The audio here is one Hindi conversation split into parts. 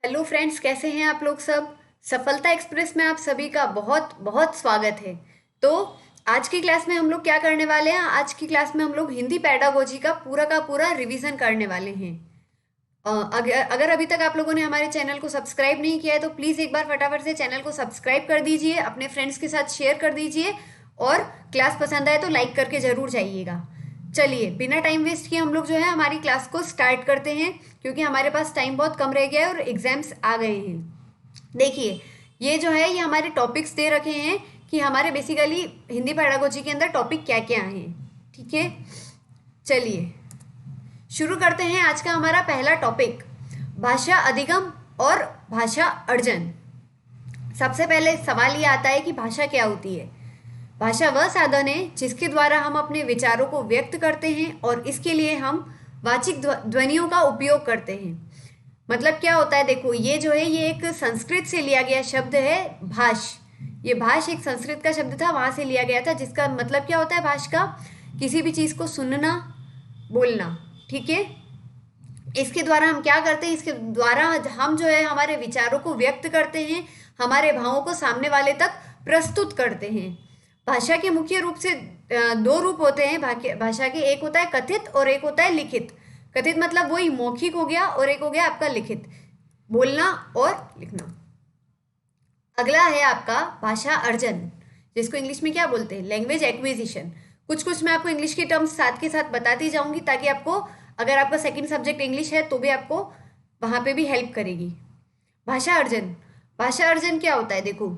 हेलो फ्रेंड्स, कैसे हैं आप लोग सब। सफलता एक्सप्रेस में आप सभी का बहुत बहुत स्वागत है। तो आज की क्लास में हम लोग क्या करने वाले हैं। आज की क्लास में हम लोग हिंदी पैडागोजी का पूरा रिवीजन करने वाले हैं। अगर अगर अभी तक आप लोगों ने हमारे चैनल को सब्सक्राइब नहीं किया है तो प्लीज़ एक बार फटाफट से चैनल को सब्सक्राइब कर दीजिए, अपने फ्रेंड्स के साथ शेयर कर दीजिए और क्लास पसंद आए तो लाइक करके ज़रूर जाइएगा। चलिए, बिना टाइम वेस्ट किए हम लोग जो है हमारी क्लास को स्टार्ट करते हैं, क्योंकि हमारे पास टाइम बहुत कम रह गया है और एग्जाम्स आ गए हैं। देखिए, ये जो है ये हमारे टॉपिक्स दे रखे हैं कि हमारे बेसिकली हिंदी पैडागोजी के अंदर टॉपिक क्या क्या हैं। ठीक है, चलिए शुरू करते हैं आज का हमारा पहला टॉपिक, भाषा अधिगम और भाषा अर्जन। सबसे पहले सवाल ये आता है कि भाषा क्या होती है। भाषा वह साधन है जिसके द्वारा हम अपने विचारों को व्यक्त करते हैं और इसके लिए हम वाचिक ध्वनियों का उपयोग करते हैं। मतलब क्या होता है, देखो ये जो है ये एक संस्कृत से लिया गया शब्द है, भाष। ये भाष एक संस्कृत का शब्द था, वहां से लिया गया था, जिसका मतलब क्या होता है भाष का, किसी भी चीज को सुनना, बोलना। ठीक है, इसके द्वारा हम क्या करते हैं, इसके द्वारा हम जो है हमारे विचारों को व्यक्त करते हैं, हमारे भावों को सामने वाले तक प्रस्तुत करते हैं। भाषा के मुख्य रूप से दो रूप होते हैं भाषा के, एक होता है कथित और एक होता है लिखित। कथित मतलब वही मौखिक हो गया और एक हो गया आपका लिखित, बोलना और लिखना। अगला है आपका भाषा अर्जन, जिसको इंग्लिश में क्या बोलते हैं, लैंग्वेज एक्विजिशन। कुछ कुछ मैं आपको इंग्लिश के टर्म्स साथ के साथ बताती जाऊंगी, ताकि आपको, अगर आपका सेकंड सब्जेक्ट इंग्लिश है तो भी आपको वहां पे भी हेल्प करेगी। भाषा अर्जन, भाषा अर्जन क्या होता है, देखो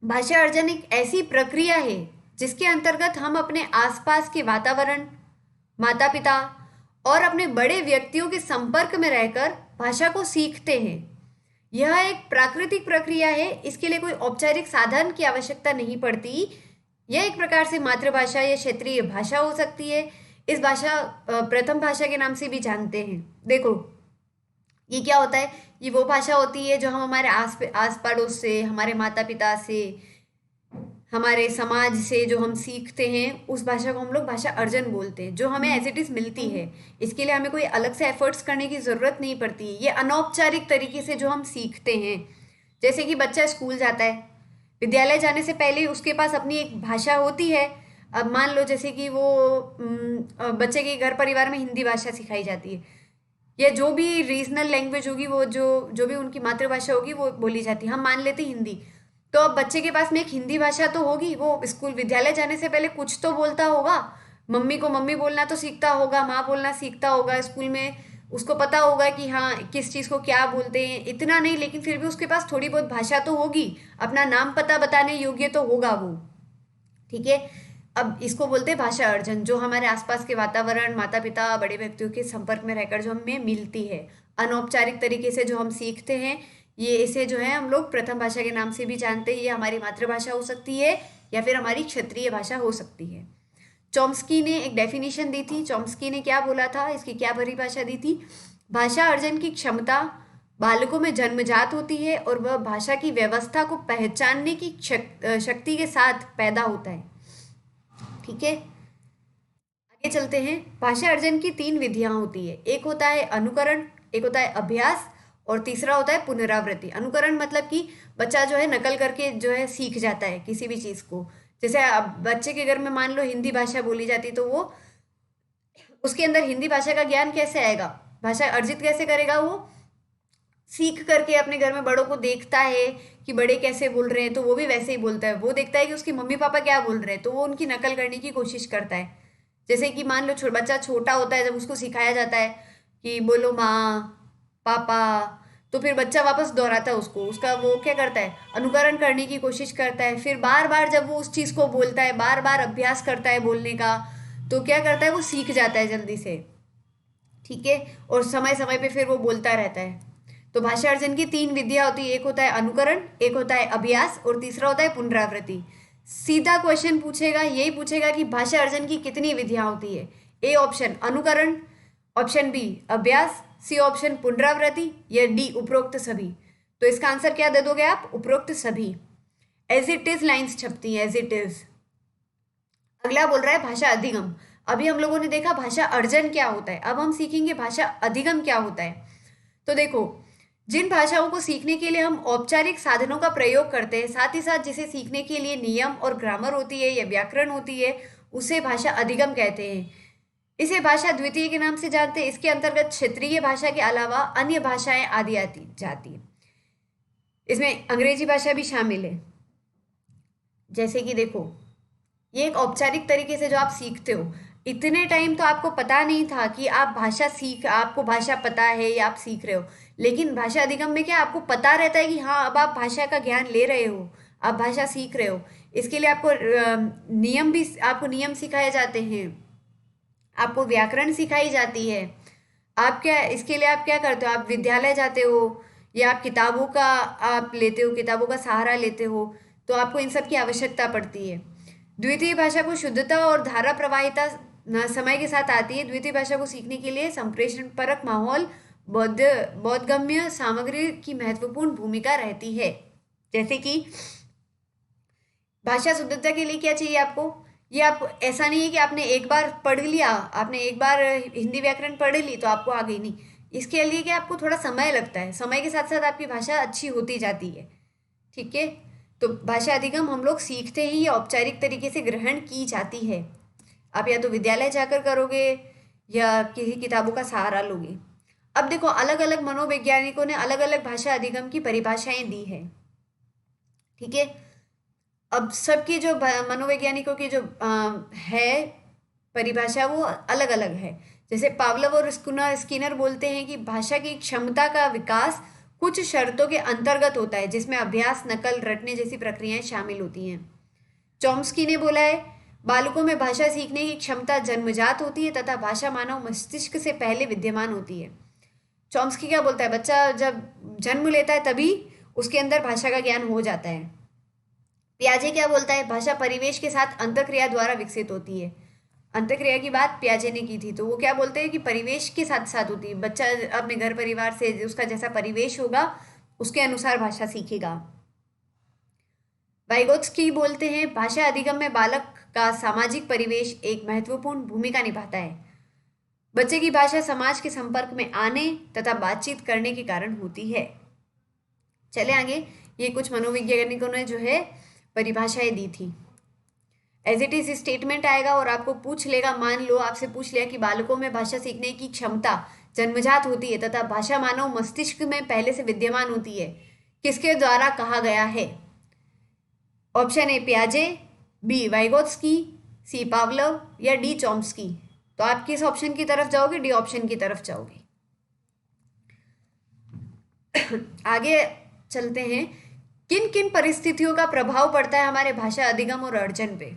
भाषा अर्जन एक ऐसी प्रक्रिया है जिसके अंतर्गत हम अपने आसपास के वातावरण, माता पिता और अपने बड़े व्यक्तियों के संपर्क में रहकर भाषा को सीखते हैं। यह एक प्राकृतिक प्रक्रिया है, इसके लिए कोई औपचारिक साधन की आवश्यकता नहीं पड़ती। यह एक प्रकार से मातृभाषा या क्षेत्रीय भाषा हो सकती है। इस भाषा प्रथम भाषा के नाम से भी जानते हैं। देखो ये क्या होता है, ये वो भाषा होती है जो हम हमारे आस पड़ोस से, हमारे माता पिता से, हमारे समाज से जो हम सीखते हैं, उस भाषा को हम लोग भाषा अर्जन बोलते हैं, जो हमें एज इट इज मिलती है। इसके लिए हमें कोई अलग से एफर्ट्स करने की जरूरत नहीं पड़ती। ये अनौपचारिक तरीके से जो हम सीखते हैं, जैसे कि बच्चा स्कूल जाता है, विद्यालय जाने से पहले उसके पास अपनी एक भाषा होती है। अब मान लो जैसे कि वो बच्चे के घर परिवार में हिंदी भाषा सिखाई जाती है, या जो भी रीजनल लैंग्वेज होगी, वो जो जो भी उनकी मातृभाषा होगी वो बोली जाती है। हम मान लेते हिंदी, तो अब बच्चे के पास में एक हिंदी भाषा तो होगी, वो स्कूल विद्यालय जाने से पहले कुछ तो बोलता होगा। मम्मी को मम्मी बोलना तो सीखता होगा, माँ बोलना सीखता होगा, स्कूल में उसको पता होगा कि हाँ किस चीज़ को क्या बोलते हैं। इतना नहीं, लेकिन फिर भी उसके पास थोड़ी बहुत भाषा तो होगी, अपना नाम पता बताने योग्य तो होगा वो। ठीक है, अब इसको बोलते हैं भाषा अर्जन, जो हमारे आसपास के वातावरण, माता पिता, बड़े व्यक्तियों के संपर्क में रहकर जो हमें मिलती है, अनौपचारिक तरीके से जो हम सीखते हैं। ये इसे जो है हम लोग प्रथम भाषा के नाम से भी जानते हैं। ये हमारी मातृभाषा हो सकती है या फिर हमारी क्षेत्रीय भाषा हो सकती है। चॉम्स्की ने एक डेफिनेशन दी थी। चॉम्स्की ने क्या बोला था, इसकी क्या परिभाषा दी थी, भाषा अर्जन की क्षमता बालकों में जन्मजात होती है और वह भाषा की व्यवस्था को पहचानने की शक्ति के साथ पैदा होता है। ठीक है, आगे चलते हैं। भाषा अर्जन की तीन विधियां होती है, एक होता है अनुकरण, एक होता है अभ्यास और तीसरा होता है पुनरावृत्ति। अनुकरण मतलब कि बच्चा जो है नकल करके जो है सीख जाता है किसी भी चीज को। जैसे अब बच्चे के घर में मान लो हिंदी भाषा बोली जाती, तो वो उसके अंदर हिंदी भाषा का ज्ञान कैसे आएगा, भाषा अर्जित कैसे करेगा, वो सीख करके अपने घर में बड़ों को देखता है कि बड़े कैसे बोल रहे हैं, तो वो भी वैसे ही बोलता है। वो देखता है कि उसके मम्मी पापा क्या बोल रहे हैं, तो वो उनकी नकल करने की कोशिश करता है। जैसे कि मान लो बच्चा छोटा होता है, जब उसको सिखाया जाता है कि बोलो माँ, पापा, तो फिर बच्चा वापस दोहराता है उसको, उसका वो क्या करता है, अनुकरण करने की कोशिश करता है। फिर बार बार जब वो उस चीज़ को बोलता है, बार बार अभ्यास करता है बोलने का, तो क्या करता है, वो सीख जाता है जल्दी से। ठीक है, और समय समय पे फिर वो बोलता रहता है। तो भाषा अर्जन की तीन विधियां होती है, एक होता है अनुकरण, एक होता है अभ्यास और तीसरा होता है पुनरावृत्ति। सीधा क्वेश्चन पूछेगा, यही पूछेगा कि भाषा अर्जन की कितनी विधियां होती है। ए ऑप्शन अनुकरण, ऑप्शन बी अभ्यास, सी ऑप्शन पुनरावृत्ति, या डी उपरोक्त सभी। तो इसका आंसर क्या दे दोगे आप, उपरोक्त सभी। एज इट इज लाइन्स छपती है, एज इट इज। अगला बोल रहा है भाषा अधिगम। अभी हम लोगों ने देखा भाषा अर्जन क्या होता है, अब हम सीखेंगे भाषा अधिगम क्या होता है। तो देखो, जिन भाषाओं को सीखने के लिए हम औपचारिक साधनों का प्रयोग करते हैं, साथ ही साथ जिसे सीखने के लिए नियम और ग्रामर होती है या व्याकरण होती है, उसे भाषा अधिगम कहते हैं। इसे भाषा द्वितीय के नाम से जानते हैं। इसके अंतर्गत क्षेत्रीय भाषा के अलावा अन्य भाषाएं आदि आती जाती है। इसमें अंग्रेजी भाषा भी शामिल है। जैसे कि देखो, ये एक औपचारिक तरीके से जो आप सीखते हो, इतने टाइम तो आपको पता नहीं था कि आपको भाषा पता है या आप सीख रहे हो। लेकिन भाषा अधिगम में क्या आपको पता रहता है कि हाँ, अब आप भाषा का ज्ञान ले रहे हो, आप भाषा सीख रहे हो। इसके लिए आपको नियम सिखाए जाते हैं, आपको व्याकरण सिखाई जाती है। इसके लिए आप क्या करते हो, आप विद्यालय जाते हो या आप किताबों का सहारा लेते हो, तो आपको इन सब की आवश्यकता पड़ती है। द्वितीय भाषा को शुद्धता और धारा प्रवाहिता समय के साथ आती है। द्वितीय भाषा को सीखने के लिए संप्रेषण परक माहौल, बोधगम्य सामग्री की महत्वपूर्ण भूमिका रहती है। जैसे कि भाषा शुद्धता के लिए क्या चाहिए आपको, ये आप ऐसा नहीं है कि आपने एक बार पढ़ लिया, आपने एक बार हिंदी व्याकरण पढ़ ली तो आपको आ गई, नहीं। इसके लिए कि आपको थोड़ा समय लगता है, समय के साथ साथ आपकी भाषा अच्छी होती जाती है। ठीक है, तो भाषा अधिगम हम लोग सीखते ही औपचारिक तरीके से ग्रहण की जाती है। आप या तो विद्यालय जाकर करोगे या किसी किताबों का सहारा लोगे। अब देखो, अलग अलग मनोवैज्ञानिकों ने अलग अलग भाषा अधिगम की परिभाषाएं दी है। ठीक है, अब सबकी जो मनोवैज्ञानिकों की जो है परिभाषा, वो अलग अलग है। जैसे पावलोव और स्किनर बोलते हैं कि भाषा की क्षमता का विकास कुछ शर्तों के अंतर्गत होता है, जिसमें अभ्यास, नकल, रटने जैसी प्रक्रियाएं शामिल होती हैं। चॉम्स्की ने बोला है, बालकों में भाषा सीखने की क्षमता जन्मजात होती है तथा भाषा मानव मस्तिष्क से पहले विद्यमान होती है। चॉम्स्की क्या बोलता है, बच्चा जब जन्म लेता है तभी उसके अंदर भाषा का ज्ञान हो जाता है। पियाजे क्या बोलता है, भाषा परिवेश के साथ अंतःक्रिया द्वारा विकसित होती है। अंतःक्रिया की बात पियाजे ने की थी, तो वो क्या बोलते हैं कि परिवेश के साथ साथ होती है। बच्चा अपने घर परिवार से उसका जैसा परिवेश होगा उसके अनुसार भाषा सीखेगा। वाइगोत्स्की बोलते हैं, भाषा अधिगम में बालक का सामाजिक परिवेश एक महत्वपूर्ण भूमिका निभाता है। बच्चे की भाषा समाज के संपर्क में आने तथा बातचीत करने के कारण होती है। चले आगे, ये कुछ मनोवैज्ञानिकों ने जो है परिभाषाएं दी थी। एज इट इज स्टेटमेंट आएगा और आपको पूछ लेगा, मान लो आपसे पूछ लिया कि बालकों में भाषा सीखने की क्षमता जन्मजात होती है तथा भाषा मानव मस्तिष्क में पहले से विद्यमान होती है, किसके द्वारा कहा गया है? ऑप्शन ए पियाजे, बी वाइगोत्स्की, सी पावलोव या डी चॉम्स्की। तो आप किस ऑप्शन की तरफ जाओगे? डी ऑप्शन की तरफ जाओगे। आगे चलते हैं, किन किन परिस्थितियों का प्रभाव पड़ता है हमारे भाषा अधिगम और अर्जन पे?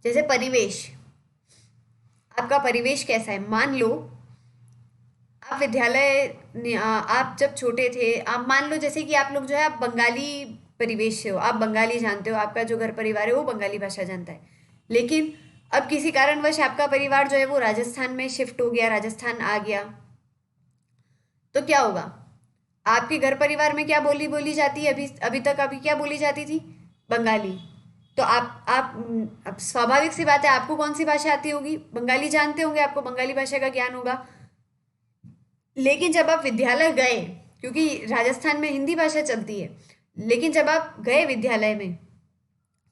जैसे परिवेश, आपका परिवेश कैसा है? मान लो आप जब छोटे थे, आप मान लो जैसे कि आप लोग जो है आप बंगाली परिवेश से हो, आप बंगाली जानते हो, आपका जो घर परिवार है वो बंगाली भाषा जानता है। लेकिन अब किसी कारणवश आपका परिवार जो है वो राजस्थान में शिफ्ट हो गया, राजस्थान आ गया, तो क्या होगा? आपके घर परिवार में क्या बोली बोली जाती है? अभी क्या बोली जाती थी? बंगाली। तो अब स्वाभाविक सी बात है, आपको कौन सी भाषा आती होगी? बंगाली जानते होंगे, आपको बंगाली भाषा का ज्ञान होगा। लेकिन जब आप विद्यालय गए, क्योंकि राजस्थान में हिंदी भाषा चलती है, लेकिन जब आप गए विद्यालय में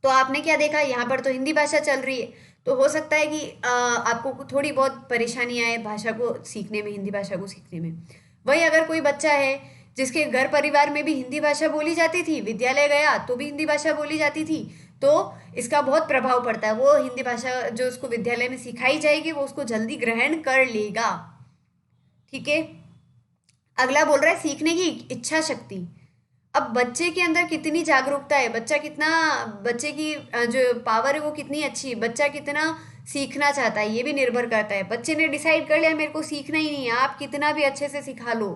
तो आपने क्या देखा? यहाँ पर तो हिंदी भाषा चल रही है, तो हो सकता है कि आपको थोड़ी बहुत परेशानी आए भाषा को सीखने में, हिंदी भाषा को सीखने में। वही अगर कोई बच्चा है जिसके घर परिवार में भी हिंदी भाषा बोली जाती थी, विद्यालय गया तो भी हिंदी भाषा बोली जाती थी, तो इसका बहुत प्रभाव पड़ता है। वो हिंदी भाषा जो उसको विद्यालय में सिखाई जाएगी वो उसको जल्दी ग्रहण कर लेगा। ठीक है, अगला बोल रहा है सीखने की इच्छा शक्ति। अब बच्चे के अंदर कितनी जागरूकता है, बच्चे की जो पावर है वो कितनी अच्छी है, बच्चा कितना सीखना चाहता है, ये भी निर्भर करता है। बच्चे ने डिसाइड कर लिया मेरे को सीखना ही नहीं है, आप कितना भी अच्छे से सिखा लो,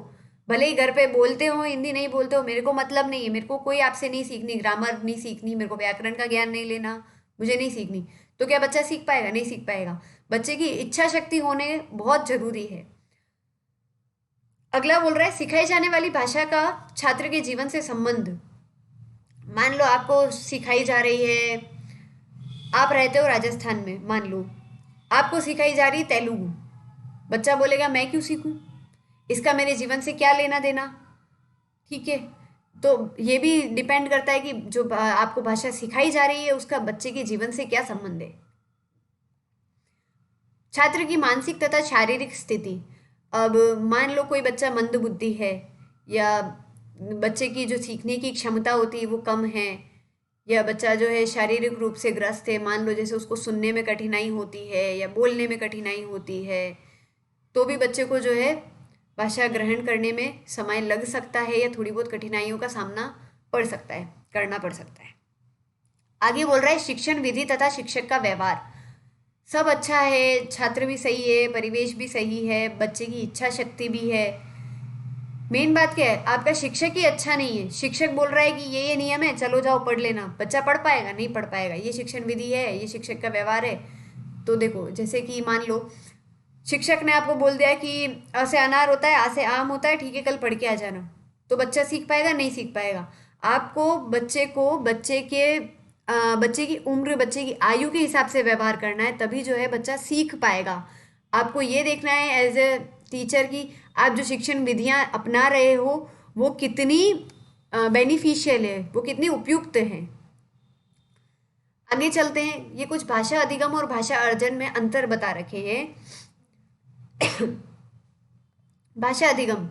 भले ही घर पे बोलते हो हिंदी नहीं बोलते हो, मेरे को मतलब नहीं है, मेरे को कोई आपसे नहीं सीखनी, ग्रामर नहीं सीखनी, मेरे को व्याकरण का ज्ञान नहीं लेना, मुझे नहीं सीखनी, तो क्या बच्चा सीख पाएगा? नहीं सीख पाएगा। बच्चे की इच्छा शक्ति होने बहुत जरूरी है। अगला बोल रहा है सिखाई जाने वाली भाषा का छात्र के जीवन से संबंध। मान लो आपको सिखाई जा रही है, आप रहते हो राजस्थान में, मान लो आपको सिखाई जा रही है तेलुगु। बच्चा बोलेगा मैं क्यों सीखूं? इसका मेरे जीवन से क्या लेना देना। ठीक है, तो ये भी डिपेंड करता है कि जो आपको भाषा सिखाई जा रही है उसका बच्चे के जीवन से क्या संबंध है। छात्र की मानसिक तथा शारीरिक स्थिति। अब मान लो कोई बच्चा मंदबुद्धि है, या बच्चे की जो सीखने की क्षमता होती है वो कम है, या बच्चा जो है शारीरिक रूप से ग्रस्त है, मान लो जैसे उसको सुनने में कठिनाई होती है या बोलने में कठिनाई होती है, तो भी बच्चे को जो है भाषा ग्रहण करने में समय लग सकता है या थोड़ी बहुत कठिनाइयों का सामना पड़ सकता है, करना पड़ सकता है। आगे बोल रहा है शिक्षण विधि तथा शिक्षक का व्यवहार। सब अच्छा है, छात्र भी सही है, परिवेश भी सही है, बच्चे की इच्छा शक्ति भी है। मेन बात क्या है, आपका शिक्षक ही अच्छा नहीं है। शिक्षक बोल रहा है कि ये नियम है, चलो जाओ पढ़ लेना, बच्चा पढ़ पाएगा? नहीं पढ़ पाएगा। ये शिक्षण विधि है, ये शिक्षक का व्यवहार है। तो देखो, जैसे कि मान लो शिक्षक ने आपको बोल दिया कि अ से अनार होता है, आ से आम होता है, ठीक है कल पढ़ के आ जाना, तो बच्चा सीख पाएगा? नहीं सीख पाएगा। आपको बच्चे को बच्चे की उम्र, बच्चे की आयु के हिसाब से व्यवहार करना है, तभी जो है बच्चा सीख पाएगा। आपको ये देखना है एज ए टीचर की आप जो शिक्षण विधियां अपना रहे हो वो कितनी बेनिफिशियल है, वो कितनी उपयुक्त है। आगे चलते हैं, ये कुछ भाषा अधिगम और भाषा अर्जन में अंतर बता रखे हैं। भाषा अधिगम।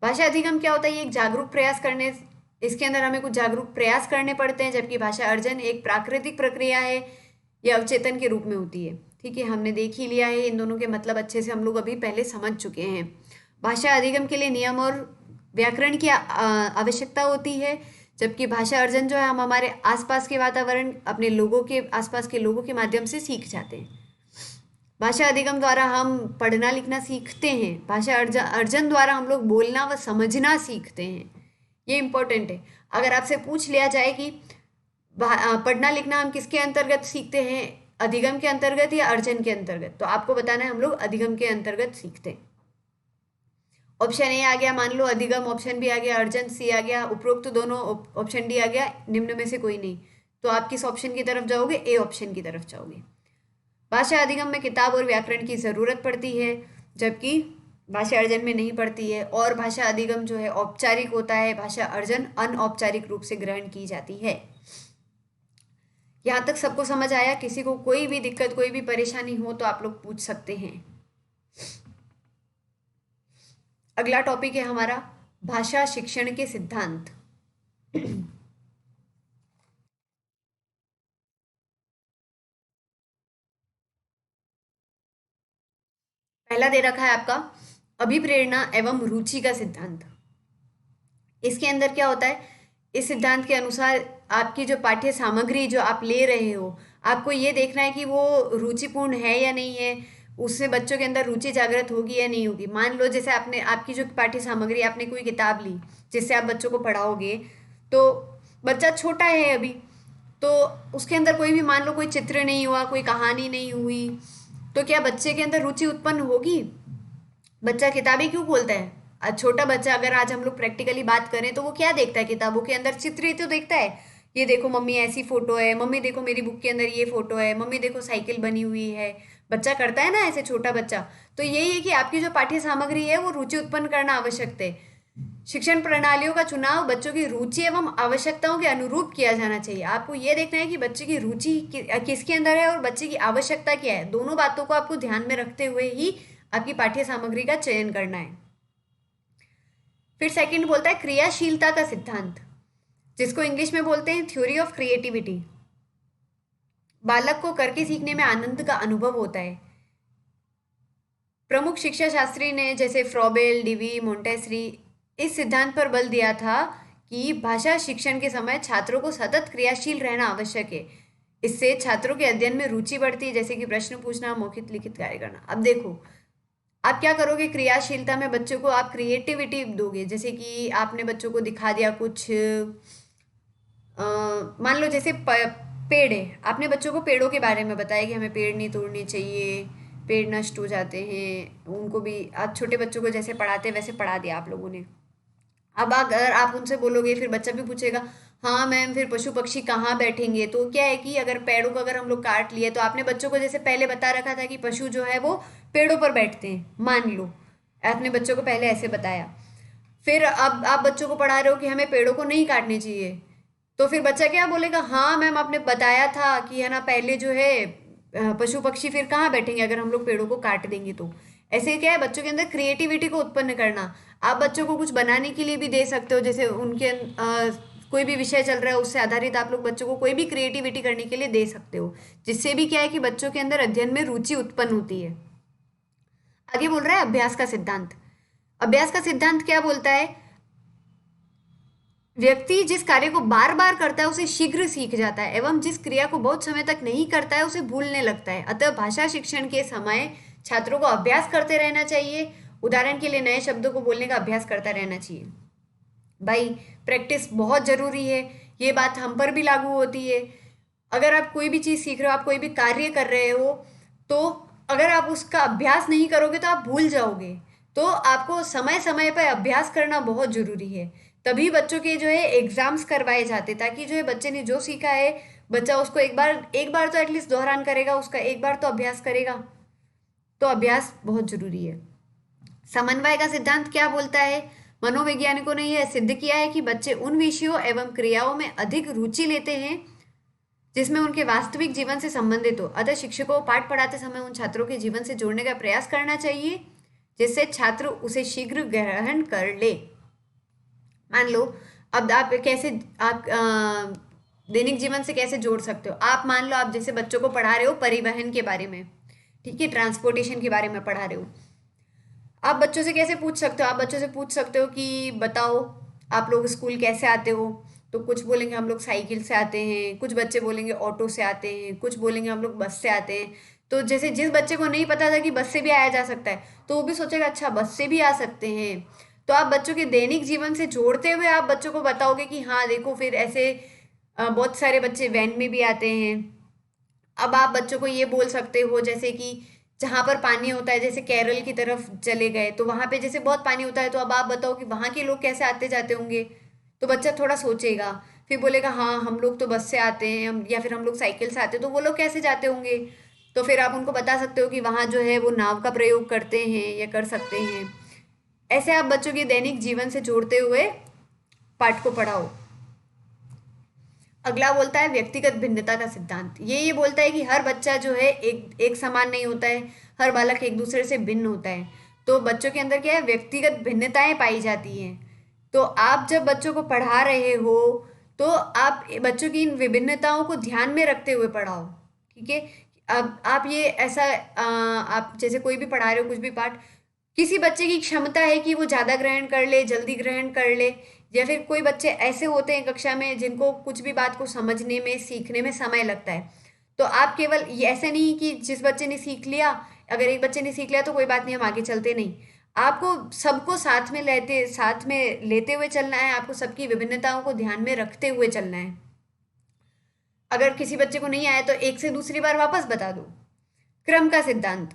भाषा अधिगम क्या होता है? ये एक जागरूक प्रयास करने, इसके अंदर हमें कुछ जागरूक प्रयास करने पड़ते हैं, जबकि भाषा अर्जन एक प्राकृतिक प्रक्रिया है, ये अवचेतन के रूप में होती है। ठीक है, हमने देख ही लिया है, इन दोनों के मतलब अच्छे से हम लोग अभी पहले समझ चुके हैं। भाषा अधिगम के लिए नियम और व्याकरण की आवश्यकता होती है, जबकि भाषा अर्जन जो है हम हमारे आसपास के वातावरण, अपने लोगों के आसपास के लोगों के माध्यम से सीख जाते हैं। भाषा अधिगम द्वारा हम पढ़ना लिखना सीखते हैं, भाषा अर्जन द्वारा हम लोग बोलना व समझना सीखते हैं। ये इंपॉर्टेंट है। अगर आपसे पूछ लिया जाए कि पढ़ना लिखना हम किसके अंतर्गत सीखते हैं, अधिगम के अंतर्गत या अर्जन के अंतर्गत, तो आपको बताना है हम लोग अधिगम के अंतर्गत सीखते हैं। ऑप्शन ए आ गया, मान लो अधिगम, ऑप्शन बी आ गया अर्जन, सी आ गया उपरोक्त दोनों, ऑप्शन डी आ गया निम्न में से कोई नहीं। तो आप किस ऑप्शन की तरफ जाओगे? ए ऑप्शन की तरफ जाओगे। भाषा अधिगम में किताब और व्याकरण की ज़रूरत पड़ती है, जबकि भाषा अर्जन में नहीं पड़ती है। और भाषा अधिगम जो है औपचारिक होता है, भाषा अर्जन अनौपचारिक रूप से ग्रहण की जाती है। यहाँ तक सबको समझ आया? किसी को कोई भी दिक्कत, कोई भी परेशानी हो तो आप लोग पूछ सकते हैं। अगला टॉपिक है हमारा भाषा शिक्षण के सिद्धांत। पहला दे रखा है आपका अभिप्रेरणा एवं रुचि का सिद्धांत। इसके अंदर क्या होता है? इस सिद्धांत के अनुसार आपकी जो पाठ्य सामग्री जो आप ले रहे हो, आपको ये देखना है कि वो रुचिपूर्ण है या नहीं है, उससे बच्चों के अंदर रुचि जागृत होगी या नहीं होगी। मान लो जैसे आपने आपकी जो पाठ्य सामग्री, आपने कोई किताब ली जिससे आप बच्चों को पढ़ाओगे, तो बच्चा छोटा है अभी, तो उसके अंदर कोई भी मान लो कोई चित्र नहीं हुआ, कोई कहानी नहीं हुई, तो क्या बच्चे के अंदर रुचि उत्पन्न होगी? बच्चा किताबें क्यों खोलता है? छोटा बच्चा, अगर आज हम लोग प्रैक्टिकली बात करें तो वो क्या देखता है? किताबों के अंदर चित्र ही तो देखता है। ये देखो मम्मी ऐसी फोटो है, मम्मी देखो मेरी बुक के अंदर ये फोटो है, मम्मी देखो साइकिल बनी हुई है। बच्चा करता है ना ऐसे, छोटा बच्चा। तो यही है कि आपकी जो पाठ्य सामग्री है वो रुचि उत्पन्न करना आवश्यक है। शिक्षण प्रणालियों का चुनाव बच्चों की रुचि एवं आवश्यकताओं के अनुरूप किया जाना चाहिए। आपको ये देखना है कि बच्चे की रुचि किसके अंदर है और बच्चे की आवश्यकता क्या है। दोनों बातों को आपको ध्यान में रखते हुए ही आपकी पाठ्य सामग्री का चयन करना है। फिर सेकंड बोलता है क्रियाशीलता का सिद्धांत, जिसको इंग्लिश में बोलते हैं थ्योरी ऑफ क्रिएटिविटी। बालक को करके सीखने में आनंद का अनुभव होता है। प्रमुख शिक्षा शास्त्री ने, जैसे फ्रॉबेल, डिवी, मोंटेसरी, इस सिद्धांत पर बल दिया था कि भाषा शिक्षण के समय छात्रों को सतत क्रियाशील रहना आवश्यक है। इससे छात्रों के अध्ययन में रुचि बढ़ती है, जैसे कि प्रश्न पूछना, मौखिक लिखित कार्य करना। अब देखो, आप क्या करोगे? क्रियाशीलता में बच्चों को आप क्रिएटिविटी दोगे, जैसे कि आपने बच्चों को दिखा दिया कुछ, मान लो जैसे पेड़ है, आपने बच्चों को पेड़ों के बारे में बताया कि हमें पेड़ नहीं तोड़ने चाहिए, पेड़ नष्ट हो जाते हैं। उनको भी आप छोटे बच्चों को जैसे पढ़ाते हैं वैसे पढ़ा दिया आप लोगों ने। अब अगर आप उनसे बोलोगे, फिर बच्चा भी पूछेगा हाँ मैम फिर पशु पक्षी कहाँ बैठेंगे? तो क्या है कि अगर पेड़ों को अगर हम लोग काट लिए, तो आपने बच्चों को जैसे पहले बता रखा था कि पशु जो है वो पेड़ों पर बैठते हैं, मान लो, आपने बच्चों को पहले ऐसे बताया। फिर अब आप बच्चों को पढ़ा रहे हो कि हमें पेड़ों को नहीं काटने चाहिए, तो फिर बच्चा क्या बोलेगा, हाँ मैम आपने बताया था कि है ना पहले जो है पशु पक्षी फिर कहाँ बैठेंगे अगर हम लोग पेड़ों को काट देंगे तो। ऐसे क्या है, बच्चों के अंदर क्रिएटिविटी को उत्पन्न करना। आप बच्चों को कुछ बनाने के लिए भी दे सकते हो, जैसे उनके कोई भी विषय चल रहा है उससे आधारित आप लोग बच्चों को कोई भी क्रिएटिविटी करने के लिए दे सकते हो, जिससे भी क्या है कि बच्चों के अंदर अध्ययन में रुचि उत्पन्न होती है। आगे बोल रहा है अभ्यास का सिद्धांत। अभ्यास का सिद्धांत क्या बोलता है, व्यक्ति जिस कार्य को बार बार करता है उसे शीघ्र सीख जाता है एवं जिस क्रिया को बहुत समय तक नहीं करता है उसे भूलने लगता है। अतः भाषा शिक्षण के समय छात्रों को अभ्यास करते रहना चाहिए। उदाहरण के लिए नए शब्दों को बोलने का अभ्यास करता रहना चाहिए। भाई प्रैक्टिस बहुत जरूरी है, ये बात हम पर भी लागू होती है। अगर आप कोई भी चीज़ सीख रहे हो, आप कोई भी कार्य कर रहे हो, तो अगर आप उसका अभ्यास नहीं करोगे तो आप भूल जाओगे। तो आपको समय समय पर अभ्यास करना बहुत जरूरी है। तभी बच्चों के जो है एग्जाम्स करवाए जाते, ताकि जो है बच्चे ने जो सीखा है बच्चा उसको एक बार तो एटलीस्ट दोहरान करेगा, उसका एक बार तो अभ्यास करेगा। तो अभ्यास बहुत जरूरी है। समन्वय का सिद्धांत क्या बोलता है, मनोवैज्ञानिकों ने यह सिद्ध किया है कि बच्चे उन विषयों एवं क्रियाओं में अधिक रुचि लेते हैं जिसमें उनके वास्तविक जीवन से संबंधित हो। अतः शिक्षकों को पाठ पढ़ाते समय उन छात्रों के जीवन से जोड़ने का प्रयास करना चाहिए जिससे छात्र उसे शीघ्र ग्रहण कर ले। मान लो, अब आप कैसे आप दैनिक जीवन से कैसे जोड़ सकते हो। आप मान लो आप जैसे बच्चों को पढ़ा रहे हो परिवहन के बारे में, ठीक है, ट्रांसपोर्टेशन के बारे में पढ़ा रहे हो। आप बच्चों से कैसे पूछ सकते हो, आप बच्चों से पूछ सकते हो कि बताओ आप लोग स्कूल कैसे आते हो। तो कुछ बोलेंगे हम लोग साइकिल से आते हैं, कुछ बच्चे बोलेंगे ऑटो से आते हैं, कुछ बोलेंगे हम लोग बस से आते हैं। तो जैसे जिस बच्चे को नहीं पता था कि बस से भी आया जा सकता है, तो वो भी सोचेगा अच्छा बस से भी आ सकते हैं। तो आप बच्चों के दैनिक जीवन से जोड़ते हुए आप बच्चों को बताओगे कि हाँ देखो फिर ऐसे बहुत सारे बच्चे वैन में भी आते हैं। अब आप बच्चों को ये बोल सकते हो जैसे कि जहाँ पर पानी होता है, जैसे केरल की तरफ चले गए तो वहाँ पे जैसे बहुत पानी होता है, तो अब आप बताओ कि वहाँ के लोग कैसे आते जाते होंगे। तो बच्चा थोड़ा सोचेगा, फिर बोलेगा हाँ हम लोग तो बस से आते हैं, या फिर हम लोग साइकिल से आते हैं, तो वो लोग कैसे जाते होंगे। तो फिर आप उनको बता सकते हो कि वहाँ जो है वो नाव का प्रयोग करते हैं या कर सकते हैं। ऐसे आप बच्चों के दैनिक जीवन से जोड़ते हुए पाठ को पढ़ाओ। अगला बोलता है व्यक्तिगत भिन्नता का सिद्धांत। ये बोलता है कि हर बच्चा जो है एक एक समान नहीं होता है, हर बालक एक दूसरे से भिन्न होता है। तो बच्चों के अंदर क्या है, व्यक्तिगत भिन्नताएं पाई जाती हैं। तो आप जब बच्चों को पढ़ा रहे हो तो आप बच्चों की इन विभिन्नताओं को ध्यान में रखते हुए पढ़ाओ, ठीक है। अब आप ये ऐसा आप जैसे कोई भी पढ़ा रहे हो कुछ भी पाठ, किसी बच्चे की क्षमता है कि वो ज़्यादा ग्रहण कर ले, जल्दी ग्रहण कर ले, या फिर कोई बच्चे ऐसे होते हैं कक्षा में जिनको कुछ भी बात को समझने में सीखने में समय लगता है। तो आप केवल ये ऐसे नहीं कि जिस बच्चे ने सीख लिया, अगर एक बच्चे ने सीख लिया तो कोई बात नहीं हम आगे चलते, नहीं। आपको सबको साथ में लेते हुए चलना है, आपको सबकी विभिन्नताओं को ध्यान में रखते हुए चलना है। अगर किसी बच्चे को नहीं आया तो एक से दूसरी बार वापस बता दो। क्रम का सिद्धांत।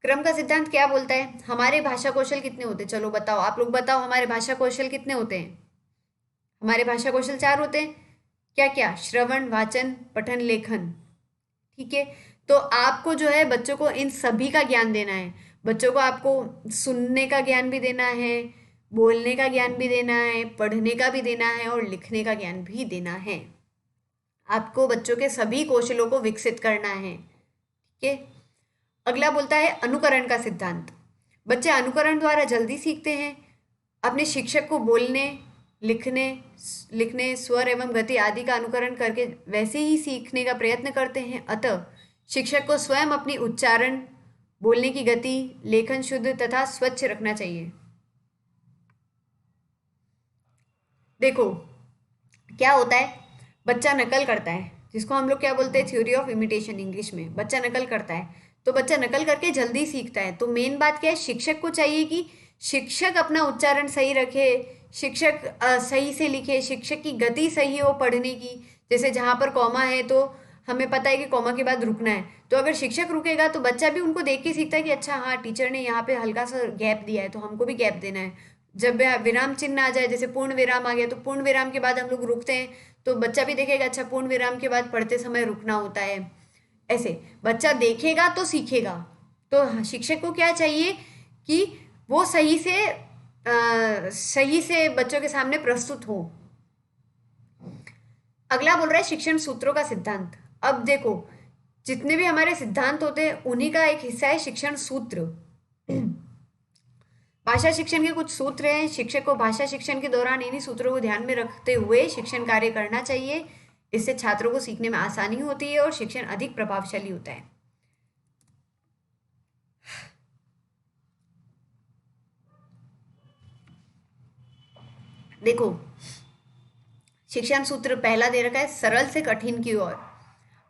क्रम का सिद्धांत क्या बोलता है, हमारे भाषा कौशल कितने होते हैं, चलो बताओ आप लोग बताओ हमारे भाषा कौशल कितने होते हैं। हमारे भाषा कौशल 4 होते हैं। क्या क्या, श्रवण वाचन पठन लेखन, ठीक है। तो आपको जो है बच्चों को इन सभी का ज्ञान देना है। बच्चों को आपको सुनने का ज्ञान भी देना है, बोलने का ज्ञान भी देना है, पढ़ने का भी देना है और लिखने का ज्ञान भी देना है। आपको बच्चों के सभी कौशलों को विकसित करना है, ठीक है। अगला बोलता है अनुकरण का सिद्धांत। बच्चे अनुकरण द्वारा जल्दी सीखते हैं, अपने शिक्षक को बोलने, लिखने लिखने स्वर एवं गति आदि का अनुकरण करके वैसे ही सीखने का प्रयत्न करते हैं। अतः शिक्षक को स्वयं अपनी उच्चारण, बोलने की गति, लेखन शुद्ध तथा स्वच्छ रखना चाहिए। देखो क्या होता है, बच्चा नकल करता है, जिसको हम लोग क्या बोलते हैं, थ्योरी ऑफ इमिटेशन इंग्लिश में। बच्चा नकल करता है, तो बच्चा नकल करके जल्दी सीखता है। तो मेन बात क्या है, शिक्षक को चाहिए कि शिक्षक अपना उच्चारण सही रखे, शिक्षक सही से लिखे, शिक्षक की गति सही हो पढ़ने की। जैसे जहाँ पर कॉमा है तो हमें पता है कि कॉमा के बाद रुकना है, तो अगर शिक्षक रुकेगा तो बच्चा भी उनको देख के सीखता है कि अच्छा हाँ टीचर ने यहाँ पे हल्का सा गैप दिया है तो हमको भी गैप देना है। जब विराम चिन्ह आ जाए, जैसे पूर्ण विराम आ गया तो पूर्ण विराम के बाद हम लोग रुकते हैं, तो बच्चा भी देखेगा अच्छा पूर्ण विराम के बाद पढ़ते समय रुकना होता है। ऐसे बच्चा देखेगा तो सीखेगा। तो शिक्षक को क्या चाहिए कि वो सही से बच्चों के सामने प्रस्तुत हो। अगला बोल रहा है शिक्षण सूत्रों का सिद्धांत। अब देखो, जितने भी हमारे सिद्धांत होते हैं उन्हीं का एक हिस्सा है शिक्षण सूत्र। भाषा शिक्षण के कुछ सूत्र हैं। शिक्षक को भाषा शिक्षण के दौरान इन्हीं सूत्रों को ध्यान में रखते हुए शिक्षण कार्य करना चाहिए। इससे छात्रों को सीखने में आसानी होती है और शिक्षण अधिक प्रभावशाली होता है। देखो, शिक्षण सूत्र पहला दे रखा है सरल से कठिन की ओर।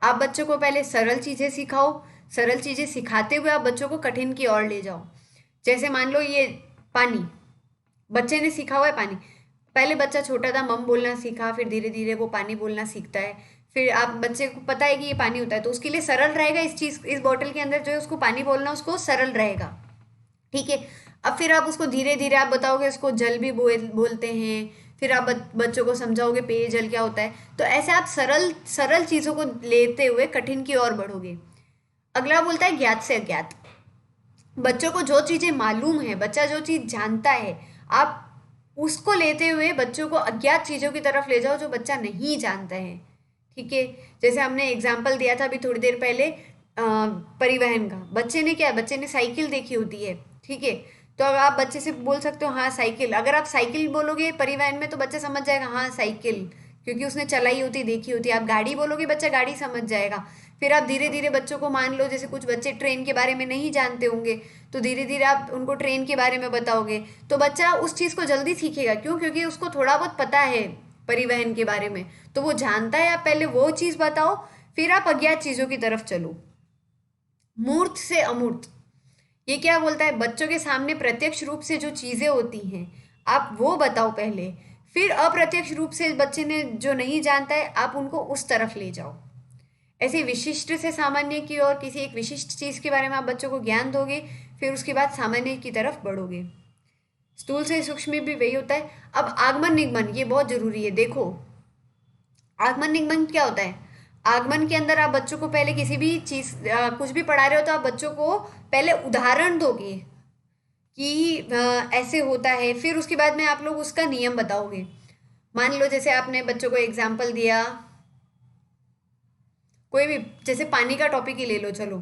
आप बच्चों को पहले सरल चीजें सिखाओ, सरल चीजें सिखाते हुए आप बच्चों को कठिन की ओर ले जाओ। जैसे मान लो ये पानी, बच्चे ने सीखा हुआ है पानी। पहले बच्चा छोटा था, मम बोलना सीखा, फिर धीरे धीरे वो पानी बोलना सीखता है। फिर आप बच्चे को पता है कि ये पानी होता है, तो उसके लिए सरल रहेगा इस बॉटल के अंदर जो है उसको पानी बोलना उसको सरल रहेगा। ठीक है। अब फिर आप उसको धीरे धीरे आप बताओगे उसको जल भी बोलते हैं। फिर आप बच्चों को समझाओगे पेयजल क्या होता है। तो ऐसे आप सरल सरल चीज़ों को लेते हुए कठिन की ओर बढ़ोगे। अगला बोलता है ज्ञात से अज्ञात। बच्चों को जो चीज़ें मालूम है, बच्चा जो चीज़ जानता है, आप उसको लेते हुए बच्चों को अज्ञात चीज़ों की तरफ ले जाओ जो बच्चा नहीं जानता है। ठीक है। जैसे हमने एग्जाम्पल दिया था अभी थोड़ी देर पहले परिवहन का। बच्चे ने क्या, बच्चे ने साइकिल देखी होती है। ठीक है। तो अब आप बच्चे से बोल सकते हो हाँ साइकिल। अगर आप साइकिल बोलोगे परिवहन में तो बच्चा समझ जाएगा हाँ साइकिल, क्योंकि उसने चलाई होती देखी होती है। आप गाड़ी बोलोगे बच्चा गाड़ी समझ जाएगा। फिर आप धीरे धीरे बच्चों को, मान लो जैसे कुछ बच्चे ट्रेन के बारे में नहीं जानते होंगे, तो धीरे धीरे आप उनको ट्रेन के बारे में बताओगे तो बच्चा उस चीज़ को जल्दी सीखेगा। क्यों? क्योंकि उसको थोड़ा बहुत पता है परिवहन के बारे में, तो वो जानता है। आप पहले वो चीज़ बताओ, फिर आप अज्ञात चीज़ों की तरफ चलो। मूर्त से अमूर्त, ये क्या बोलता है? बच्चों के सामने प्रत्यक्ष रूप से जो चीज़ें होती हैं आप वो बताओ पहले, फिर अप्रत्यक्ष रूप से बच्चे ने जो नहीं जानता है आप उनको उस तरफ ले जाओ। ऐसे विशिष्ट से सामान्य की ओर किसी एक विशिष्ट चीज़ के बारे में आप बच्चों को ज्ञान दोगे, फिर उसके बाद सामान्य की तरफ बढ़ोगे। स्थूल से सूक्ष्म में भी वही होता है। अब आगमन निगमन, ये बहुत जरूरी है। देखो, आगमन निगमन क्या होता है? आगमन के अंदर आप बच्चों को पहले किसी भी चीज़ कुछ भी पढ़ा रहे हो तो आप बच्चों को पहले उदाहरण दोगे कि ऐसे होता है, फिर उसके बाद में आप लोग उसका नियम बताओगे। मान लो जैसे आपने बच्चों को एग्जाम्पल दिया, कोई भी, जैसे पानी का टॉपिक ही ले लो। चलो,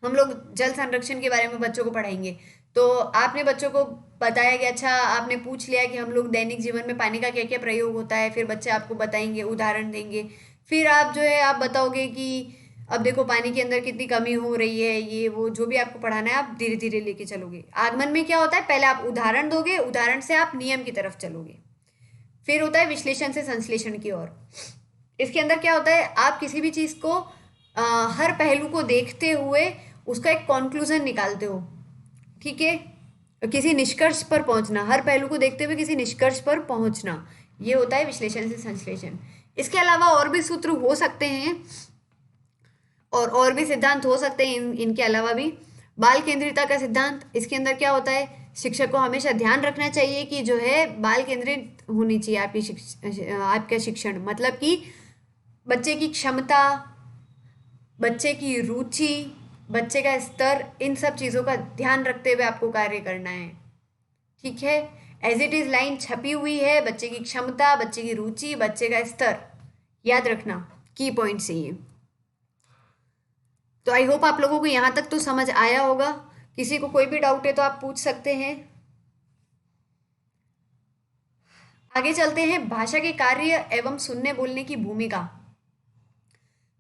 हम लोग जल संरक्षण के बारे में बच्चों को पढ़ाएंगे, तो आपने बच्चों को बताया कि अच्छा, आपने पूछ लिया कि हम लोग दैनिक जीवन में पानी का क्या क्या प्रयोग होता है, फिर बच्चे आपको बताएंगे, उदाहरण देंगे। फिर आप जो है आप बताओगे कि अब देखो पानी के अंदर कितनी कमी हो रही है, ये वो जो भी आपको पढ़ाना है आप धीरे धीरे लेके चलोगे। आगमन में क्या होता है? पहले आप उदाहरण दोगे, उदाहरण से आप नियम की तरफ चलोगे। फिर होता है विश्लेषण से संश्लेषण की ओर। इसके अंदर क्या होता है? आप किसी भी चीज़ को हर पहलू को देखते हुए उसका एक कॉन्क्लूजन निकालते हो। ठीक है। किसी निष्कर्ष पर पहुंचना, हर पहलू को देखते हुए किसी निष्कर्ष पर पहुंचना, ये होता है विश्लेषण से संश्लेषण। इसके अलावा और भी सूत्र हो सकते हैं और भी सिद्धांत हो सकते हैं इनके अलावा भी। बाल केंद्रितता का सिद्धांत, इसके अंदर क्या होता है? शिक्षक को हमेशा ध्यान रखना चाहिए कि जो है बाल केंद्रित होनी चाहिए आपका शिक्षण। मतलब कि बच्चे की क्षमता, बच्चे की रुचि, बच्चे का स्तर, इन सब चीज़ों का ध्यान रखते हुए आपको कार्य करना है। ठीक है। एज इट इज़ लाइन छपी हुई है, बच्चे की क्षमता, बच्चे की रुचि, बच्चे का स्तर, याद रखना की पॉइंट्स है ये। तो आई होप आप लोगों को यहाँ तक तो समझ आया होगा। किसी को कोई भी डाउट है तो आप पूछ सकते हैं। आगे चलते हैं, भाषा के कार्य एवं सुनने बोलने की भूमिका।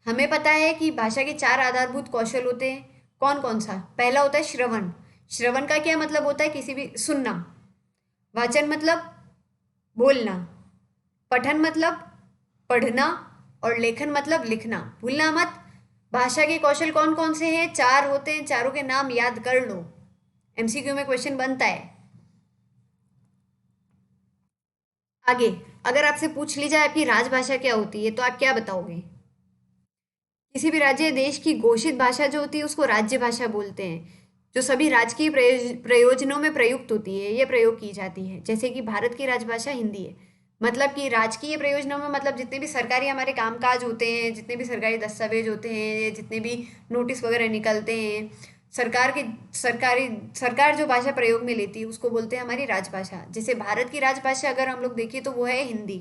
हमें पता है कि भाषा के 4 आधारभूत कौशल होते हैं। कौन कौन सा? पहला होता है श्रवण। श्रवण का क्या मतलब होता है? किसी भी सुनना। वाचन मतलब बोलना। पठन मतलब पढ़ना। और लेखन मतलब लिखना। भूलना मत। भाषा के कौशल कौन कौन से हैं? 4 होते हैं, चारों के नाम याद कर लो, एमसीक्यू में क्वेश्चन बनता है। आगे अगर आपसे पूछ ली जाए आपकी राजभाषा क्या होती है तो आप क्या बताओगे? किसी भी राज्य या देश की घोषित भाषा जो होती है उसको राज्य भाषा बोलते हैं, जो सभी राजकीय प्रयोजनों में प्रयुक्त होती है, ये प्रयोग की जाती है। जैसे कि भारत की राजभाषा हिंदी है, मतलब कि राजकीय प्रयोजनों में मतलब जितने भी सरकारी हमारे कामकाज होते हैं, जितने भी सरकारी दस्तावेज होते हैं, जितने भी नोटिस वगैरह निकलते हैं, सरकार के सरकारी सरकार जो भाषा प्रयोग में लेती है उसको बोलते हैं हमारी राजभाषा। जैसे भारत की राजभाषा अगर हम लोग देखें तो वो है हिंदी।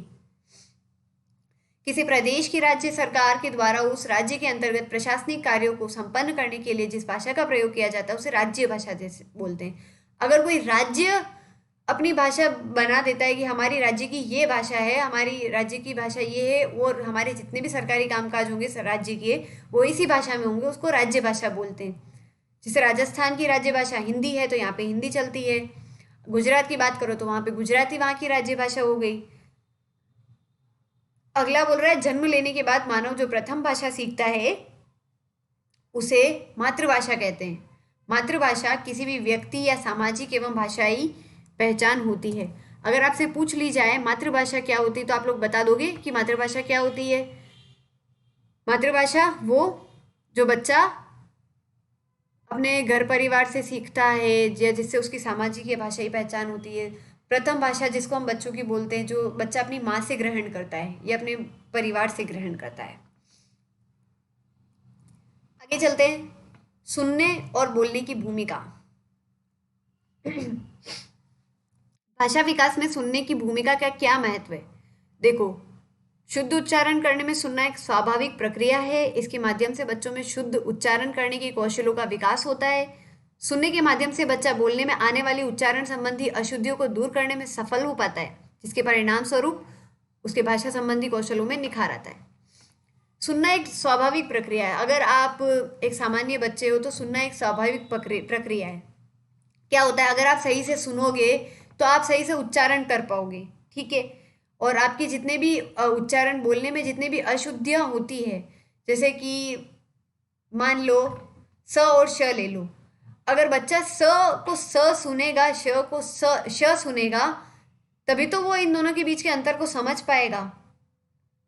किसी प्रदेश की राज्य सरकार के द्वारा उस राज्य के अंतर्गत प्रशासनिक कार्यों को संपन्न करने के लिए जिस भाषा का प्रयोग किया जाता है उसे राज्य भाषा जैसे बोलते हैं। अगर कोई राज्य अपनी भाषा बना देता है कि हमारी राज्य की ये भाषा है, हमारी राज्य की भाषा ये है और हमारे जितने भी सरकारी कामकाज होंगे राज्य के वो इसी भाषा में होंगे, उसको राज्य भाषा बोलते हैं। जैसे राजस्थान की राज्य भाषा हिंदी है तो यहाँ पे हिंदी चलती है। गुजरात की बात करो तो वहाँ पे गुजराती वहाँ की राज्य भाषा हो गई। अगला बोल रहा है जन्म लेने के बाद मानव जो प्रथम भाषा सीखता है उसे मातृभाषा कहते हैं। मातृभाषा किसी भी व्यक्ति या सामाजिक एवं भाषाई पहचान होती है। अगर आपसे पूछ ली जाए मातृभाषा क्या होती है तो आप लोग बता दोगे कि मातृभाषा क्या होती है। मातृभाषा वो जो बच्चा अपने घर परिवार से सीखता है या जिससे उसकी सामाजिक या भाषाई पहचान होती है। प्रथम भाषा जिसको हम बच्चों की बोलते हैं, जो बच्चा अपनी माँ से ग्रहण करता है या अपने परिवार से ग्रहण करता है। आगे चलते हैं, सुनने और बोलने की भूमिका। भाषा विकास में सुनने की भूमिका का क्या महत्व है। देखो, शुद्ध उच्चारण करने में सुनना एक स्वाभाविक प्रक्रिया है। इसके माध्यम से बच्चों में शुद्ध उच्चारण करने के कौशलों का विकास होता है। सुनने के माध्यम से बच्चा बोलने में आने वाली उच्चारण संबंधी अशुद्धियों को दूर करने में सफल हो पाता है, जिसके परिणाम स्वरूप उसके भाषा संबंधी कौशलों में निखार आता है। सुनना एक स्वाभाविक प्रक्रिया है। अगर आप एक सामान्य बच्चे हो तो सुनना एक स्वाभाविक प्रक्रिया है। क्या होता है, अगर आप सही से सुनोगे तो आप सही से उच्चारण कर पाओगे, ठीक है। और आपके जितने भी उच्चारण बोलने में जितने भी अशुद्धियाँ होती है, जैसे कि मान लो स और श ले लो। अगर बच्चा स को स सुनेगा, श को श सुनेगा, तभी तो वो इन दोनों के बीच के अंतर को समझ पाएगा,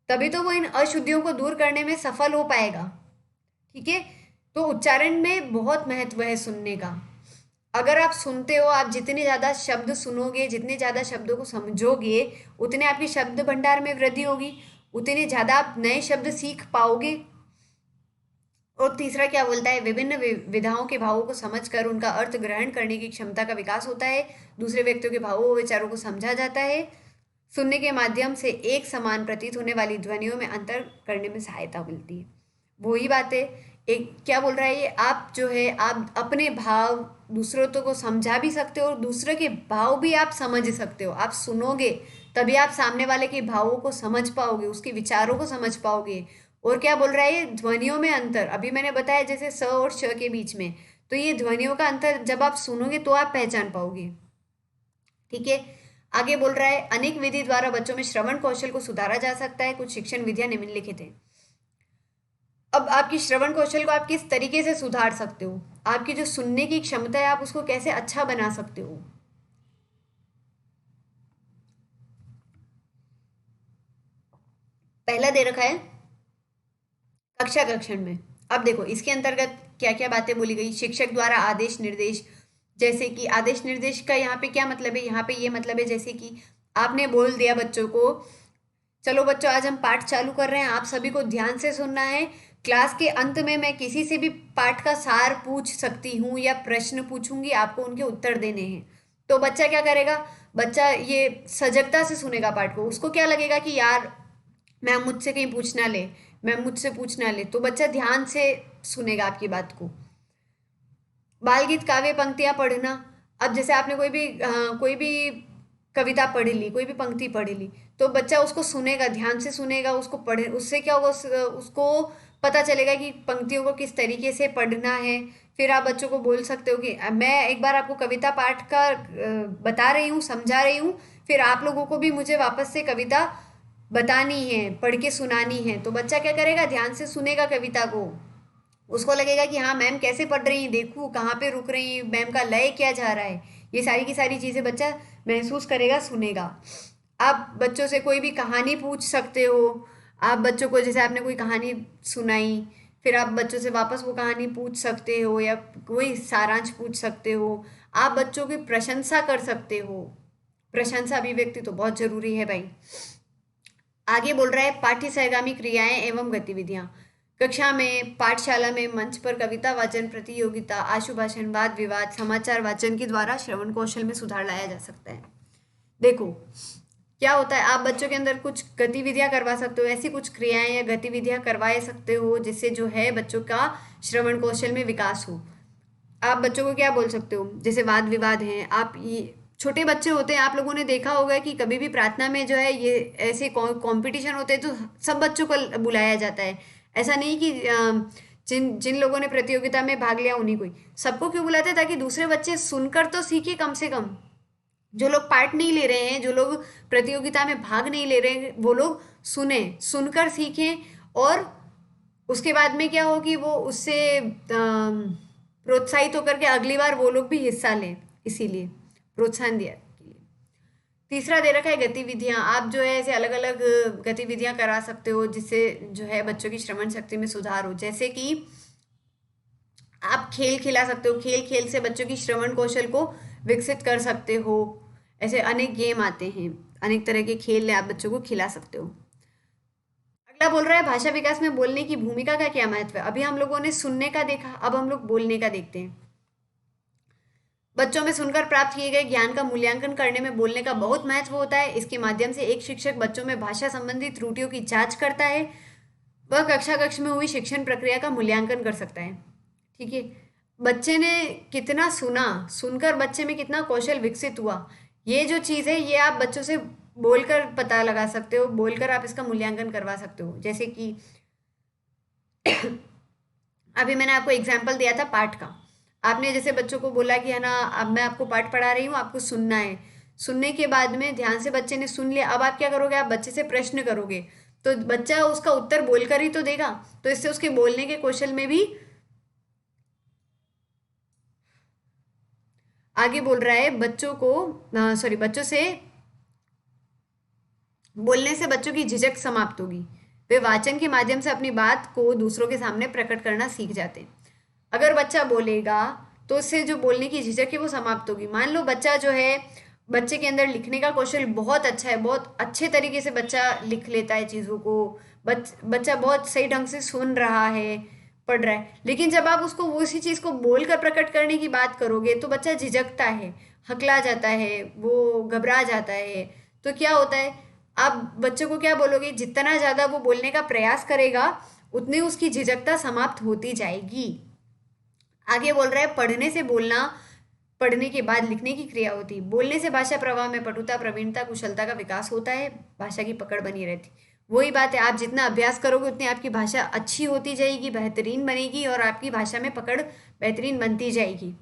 तभी तो वो इन अशुद्धियों को दूर करने में सफल हो पाएगा, ठीक है। तो उच्चारण में बहुत महत्व है सुनने का। अगर आप सुनते हो, आप जितने ज़्यादा शब्द सुनोगे, जितने ज़्यादा शब्दों को समझोगे, उतने आपके शब्द भंडार में वृद्धि होगी, उतने ज़्यादा आप नए शब्द सीख पाओगे। और तीसरा क्या बोलता है, विभिन्न विधाओं के भावों को समझकर उनका अर्थ ग्रहण करने की क्षमता का विकास होता है। दूसरे व्यक्तियों के भावों व विचारों को समझा जाता है। सुनने के माध्यम से एक समान प्रतीत होने वाली ध्वनियों में अंतर करने में सहायता मिलती है। वही बात है, एक क्या बोल रहा है ये, आप जो है आप अपने भाव दूसरों तो को समझा भी सकते हो और दूसरे के भाव भी आप समझ सकते हो। आप सुनोगे तभी आप सामने वाले के भावों को समझ पाओगे, उसके विचारों को समझ पाओगे। और क्या बोल रहा है ये, ध्वनियों में अंतर, अभी मैंने बताया जैसे स और श के बीच में, तो ये ध्वनियों का अंतर जब आप सुनोगे तो आप पहचान पाओगे, ठीक है। आगे बोल रहा है अनेक विधि द्वारा बच्चों में श्रवण कौशल को सुधारा जा सकता है। कुछ शिक्षण विधियां निम्नलिखित हैं। अब आपकी श्रवण कौशल को आप किस तरीके से सुधार सकते हो, आपकी जो सुनने की क्षमता है आप उसको कैसे अच्छा बना सकते हो। पहला दे रखा है कक्षा कक्षण में। अब देखो इसके अंतर्गत क्या क्या बातें बोली गई। शिक्षक द्वारा आदेश निर्देश, जैसे कि आदेश निर्देश का यहाँ पे क्या मतलब है, यहाँ पे ये मतलब है जैसे कि आपने बोल दिया बच्चों को, चलो बच्चों आज हम पाठ चालू कर रहे हैं, आप सभी को ध्यान से सुनना है। क्लास के अंत में मैं किसी से भी पाठ का सार पूछ सकती हूँ या प्रश्न पूछूंगी, आपको उनके उत्तर देने हैं। तो बच्चा क्या करेगा, बच्चा ये सजगता से सुनेगा पाठ को। उसको क्या लगेगा कि यार मैम मुझसे कहीं पूछ ना ले, मैम मुझसे पूछ ना ले, तो बच्चा ध्यान से सुनेगा आपकी बात को। बाल गीत काव्य पंक्तियां पढ़ना। अब जैसे आपने कोई भी कविता पढ़ ली, कोई भी पंक्ति पढ़ ली, तो बच्चा उसको सुनेगा, ध्यान से सुनेगा, उसको पढ़े, उससे क्या होगा, उसको पता चलेगा कि पंक्तियों को किस तरीके से पढ़ना है। फिर आप बच्चों को बोल सकते हो कि मैं एक बार आपको कविता पाठ का बता रही हूँ, समझा रही हूँ, फिर आप लोगों को भी मुझे वापस से कविता बतानी है, पढ़ के सुनानी है। तो बच्चा क्या करेगा, ध्यान से सुनेगा कविता को, उसको लगेगा कि हाँ मैम कैसे पढ़ रही हैं, देखूँ कहाँ पे रुक रही हैं, मैम का लय क्या जा रहा है, ये सारी की सारी चीज़ें बच्चा महसूस करेगा, सुनेगा। आप बच्चों से कोई भी कहानी पूछ सकते हो। आप बच्चों को जैसे आपने कोई कहानी सुनाई, फिर आप बच्चों से वापस वो कहानी पूछ सकते हो या कोई सारांश पूछ सकते हो। आप बच्चों की प्रशंसा कर सकते हो, प्रशंसा अभिव्यक्ति तो बहुत जरूरी है भाई। आगे बोल रहा है पाठ्य सहगामी क्रियाएं एवं गतिविधियां। कक्षा में, पाठशाला में, मंच पर कविता वाचन प्रतियोगिता, आशु भाषण, वाद विवाद, समाचार वाचन के द्वारा श्रवण कौशल में सुधार लाया जा सकता है। देखो क्या होता है, आप बच्चों के अंदर कुछ गतिविधियां करवा सकते हो, ऐसी कुछ क्रियाएं या गतिविधियां करवा सकते हो जिससे जो है बच्चों का श्रवण कौशल में विकास हो। आप बच्चों को क्या बोल सकते हो, जैसे वाद विवाद हैं, आप ये छोटे बच्चे होते हैं, आप लोगों ने देखा होगा कि कभी भी प्रार्थना में जो है ये ऐसे कंपटीशन होते हैं तो सब बच्चों को बुलाया जाता है। ऐसा नहीं कि जिन जिन लोगों ने प्रतियोगिता में भाग लिया उन्हीं को ही, सबको क्यों बुलाते हैं, ताकि दूसरे बच्चे सुनकर तो सीखे कम से कम। जो लोग पार्ट नहीं ले रहे हैं, जो लोग प्रतियोगिता में भाग नहीं ले रहे हैं, वो लोग सुने, सुनकर सीखें, और उसके बाद में क्या हो कि वो उससे प्रोत्साहित होकर के अगली बार वो लोग भी हिस्सा लें, इसीलिए प्रोत्साहन दिया के लिए। तीसरा दे रखा है गतिविधियां। आप जो है ऐसे अलग अलग गतिविधियां करा सकते हो जिससे जो है बच्चों की श्रवण शक्ति में सुधार हो। जैसे कि आप खेल खिला सकते हो, खेल खेल से बच्चों की श्रवण कौशल को विकसित कर सकते हो। ऐसे अनेक गेम आते हैं, अनेक तरह के खेल आप बच्चों को खिला सकते हो। अगला बोल रहा है भाषा विकास में बोलने की भूमिका का क्या महत्व है। अभी हम लोगों ने सुनने का देखा, अब हम लोग बोलने का देखते हैं। बच्चों में सुनकर प्राप्त किए गए ज्ञान का मूल्यांकन करने में बोलने का बहुत महत्व होता है। इसके माध्यम से एक शिक्षक बच्चों में भाषा संबंधी त्रुटियों की जांच करता है। वह कक्षा कक्ष में हुई शिक्षण प्रक्रिया का मूल्यांकन कर सकता है। ठीक है, बच्चे ने कितना सुना, सुनकर बच्चे में कितना कौशल विकसित हुआ, ये जो चीज़ है ये आप बच्चों से बोलकर पता लगा सकते हो, बोलकर आप इसका मूल्यांकन करवा सकते हो। जैसे कि अभी मैंने आपको एग्जाम्पल दिया था पाठ का। आपने जैसे बच्चों को बोला कि है ना, अब मैं आपको पाठ पढ़ा रही हूँ, आपको सुनना है। सुनने के बाद में ध्यान से बच्चे ने सुन लिया, अब आप क्या करोगे, आप बच्चे से प्रश्न करोगे, तो बच्चा उसका उत्तर बोलकर ही तो देगा, तो इससे उसके बोलने के कौशल में भी आगे बोल रहा है। बच्चों को सॉरी बच्चों से बोलने से बच्चों की झिझक समाप्त होगी। वे वाचन के माध्यम से अपनी बात को दूसरों के सामने प्रकट करना सीख जाते हैं। अगर बच्चा बोलेगा तो उससे जो बोलने की झिझक है वो समाप्त होगी। मान लो बच्चा जो है, बच्चे के अंदर लिखने का कौशल बहुत अच्छा है, बहुत अच्छे तरीके से बच्चा लिख लेता है चीज़ों को, बच्चा बहुत सही ढंग से सुन रहा है, पढ़ रहा है, लेकिन जब आप उसको वो उसी चीज़ को बोलकर प्रकट करने की बात करोगे तो बच्चा झिझकता है, हकला जाता है, वो घबरा जाता है। तो क्या होता है, आप बच्चों को क्या बोलोगे, जितना ज़्यादा वो बोलने का प्रयास करेगा उतनी उसकी झिझकता समाप्त होती जाएगी। आगे बोल रहा है पढ़ने से बोलना, पढ़ने के बाद लिखने की क्रिया होती है। बोलने से भाषा प्रवाह में पटुता, प्रवीणता, कुशलता का विकास होता है, भाषा की पकड़ बनी रहती। वही बात है, आप जितना अभ्यास करोगे उतनी आपकी भाषा अच्छी होती जाएगी, बेहतरीन बनेगी, और आपकी भाषा में पकड़ बेहतरीन बनती जाएगी।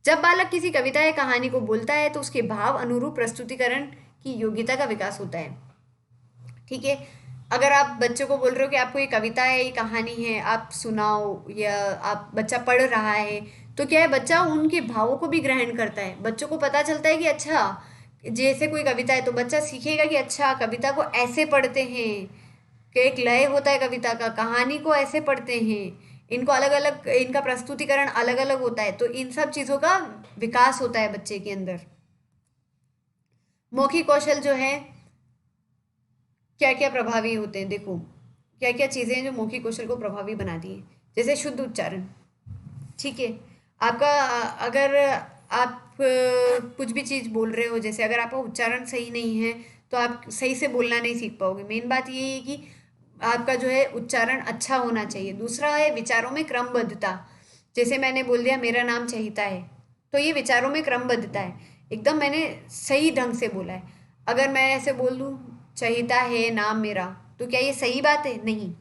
जब बालक किसी कविता या कहानी को बोलता है तो उसके भाव अनुरूप प्रस्तुतिकरण की योग्यता का विकास होता है। ठीक है, अगर आप बच्चों को बोल रहे हो कि आपको ये कविता है, ये कहानी है, आप सुनाओ, या आप बच्चा पढ़ रहा है, तो क्या है, बच्चा उनके भावों को भी ग्रहण करता है। बच्चों को पता चलता है कि अच्छा, जैसे कोई कविता है तो बच्चा सीखेगा कि अच्छा कविता को ऐसे पढ़ते हैं, कि एक लय होता है कविता का, कहानी को ऐसे पढ़ते हैं, इनको अलग अलग, इनका प्रस्तुतिकरण अलग अलग होता है। तो इन सब चीज़ों का विकास होता है बच्चे के अंदर। मौखिक कौशल जो है क्या क्या प्रभावी होते हैं, देखो क्या क्या चीज़ें हैं जो मौखिक कौशल को प्रभावी बनाती हैं। जैसे शुद्ध उच्चारण। ठीक है, आपका अगर आप कुछ भी चीज़ बोल रहे हो, जैसे अगर आपका उच्चारण सही नहीं है तो आप सही से बोलना नहीं सीख पाओगे। मेन बात ये है कि आपका जो है उच्चारण अच्छा होना चाहिए। दूसरा है विचारों में क्रमबद्धता। जैसे मैंने बोल दिया मेरा नाम चहिता है, तो ये विचारों में क्रमबद्धता है, एकदम मैंने सही ढंग से बोला है। अगर मैं ऐसे बोल दूँ चहिता है नाम मेरा, तो क्या ये सही बात है? नहीं,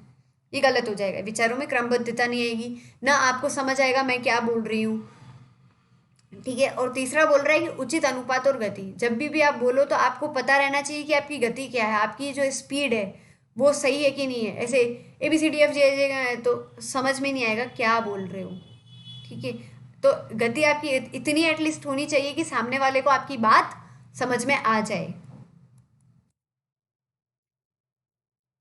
ये गलत हो जाएगा, विचारों में क्रमबद्धता नहीं आएगी, ना आपको समझ आएगा मैं क्या बोल रही हूँ। ठीक है, और तीसरा बोल रहा है कि उचित अनुपात और गति। जब भी आप बोलो तो आपको पता रहना चाहिए कि आपकी गति क्या है, आपकी जो स्पीड है वो सही है कि नहीं है। ऐसे ABCDFG तो समझ में नहीं आएगा क्या बोल रहे हो। ठीक है, तो गति आपकी इतनी एटलीस्ट होनी चाहिए कि सामने वाले को आपकी बात समझ में आ जाए।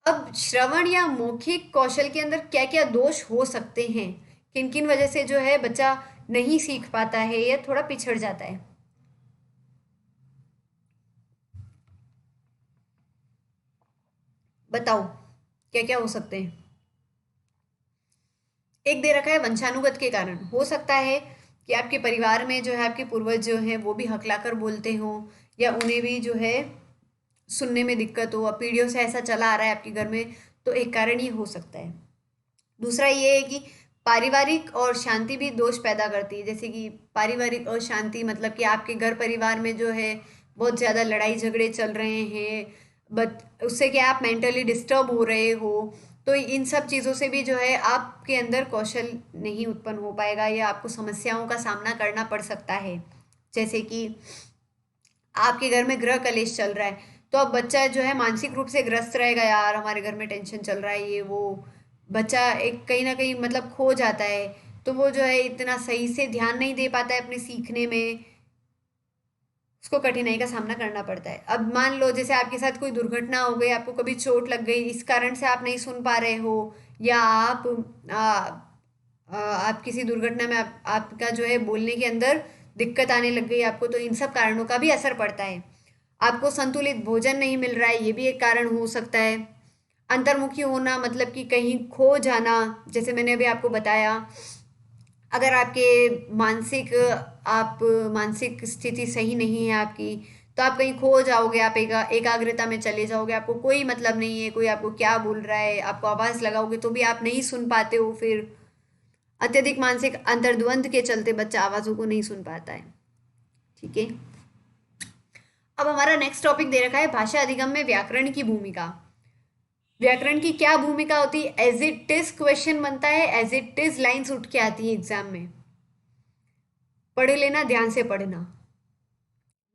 अब श्रवण या मौखिक कौशल के अंदर क्या क्या दोष हो सकते हैं, किन किन वजह से जो है बच्चा नहीं सीख पाता है या थोड़ा पिछड़ जाता है। बताओ क्या क्या हो सकते हैं। एक दे रखा है वंशानुगत के कारण। हो सकता है कि आपके परिवार में जो है आपके पूर्वज जो हैं वो भी हकलाकर बोलते हों, या उन्हें भी जो है सुनने में दिक्कत हो, अब पीढ़ियों से ऐसा चला आ रहा है आपके घर में, तो एक कारण ये हो सकता है। दूसरा ये है कि पारिवारिक और शांति भी दोष पैदा करती है। जैसे कि पारिवारिक अशांति मतलब कि आपके घर परिवार में जो है बहुत ज़्यादा लड़ाई झगड़े चल रहे हैं, बट उससे क्या आप मेंटली डिस्टर्ब हो रहे हो, तो इन सब चीज़ों से भी जो है आपके अंदर कौशल नहीं उत्पन्न हो पाएगा, या आपको समस्याओं का सामना करना पड़ सकता है। जैसे कि आपके घर में गृह कलेश चल रहा है, तो अब बच्चा जो है मानसिक रूप से ग्रस्त रहेगा, यार हमारे घर में टेंशन चल रहा है ये वो, बच्चा एक कहीं ना कहीं मतलब खो जाता है, तो वो जो है इतना सही से ध्यान नहीं दे पाता है अपने सीखने में, उसको कठिनाई का सामना करना पड़ता है। अब मान लो जैसे आपके साथ कोई दुर्घटना हो गई, आपको कभी चोट लग गई, इस कारण से आप नहीं सुन पा रहे हो, या आप किसी दुर्घटना में आपका जो है बोलने के अंदर दिक्कत आने लग गई आपको, तो इन सब कारणों का भी असर पड़ता है। आपको संतुलित भोजन नहीं मिल रहा है, ये भी एक कारण हो सकता है। अंतर्मुखी होना मतलब कि कहीं खो जाना, जैसे मैंने अभी आपको बताया, अगर आपके मानसिक आप मानसिक स्थिति सही नहीं है आपकी, तो आप कहीं खो जाओगे, आप एकाग्रता में चले जाओगे, आपको कोई मतलब नहीं है कोई आपको क्या बोल रहा है, आपको आवाज़ लगाओगे तो भी आप नहीं सुन पाते हो। फिर अत्यधिक मानसिक अंतर्द्वंद के चलते बच्चा आवाज़ों को नहीं सुन पाता है। ठीक है, अब हमारा नेक्स्ट टॉपिक दे रखा है भाषा अधिगम में व्याकरण की भूमिका। व्याकरण की क्या भूमिका होती है, एज इट इज क्वेश्चन बनता है, एज इट इज लाइन्स उठ के आती है एग्जाम में, पढ़ लेना, ध्यान से पढ़ना।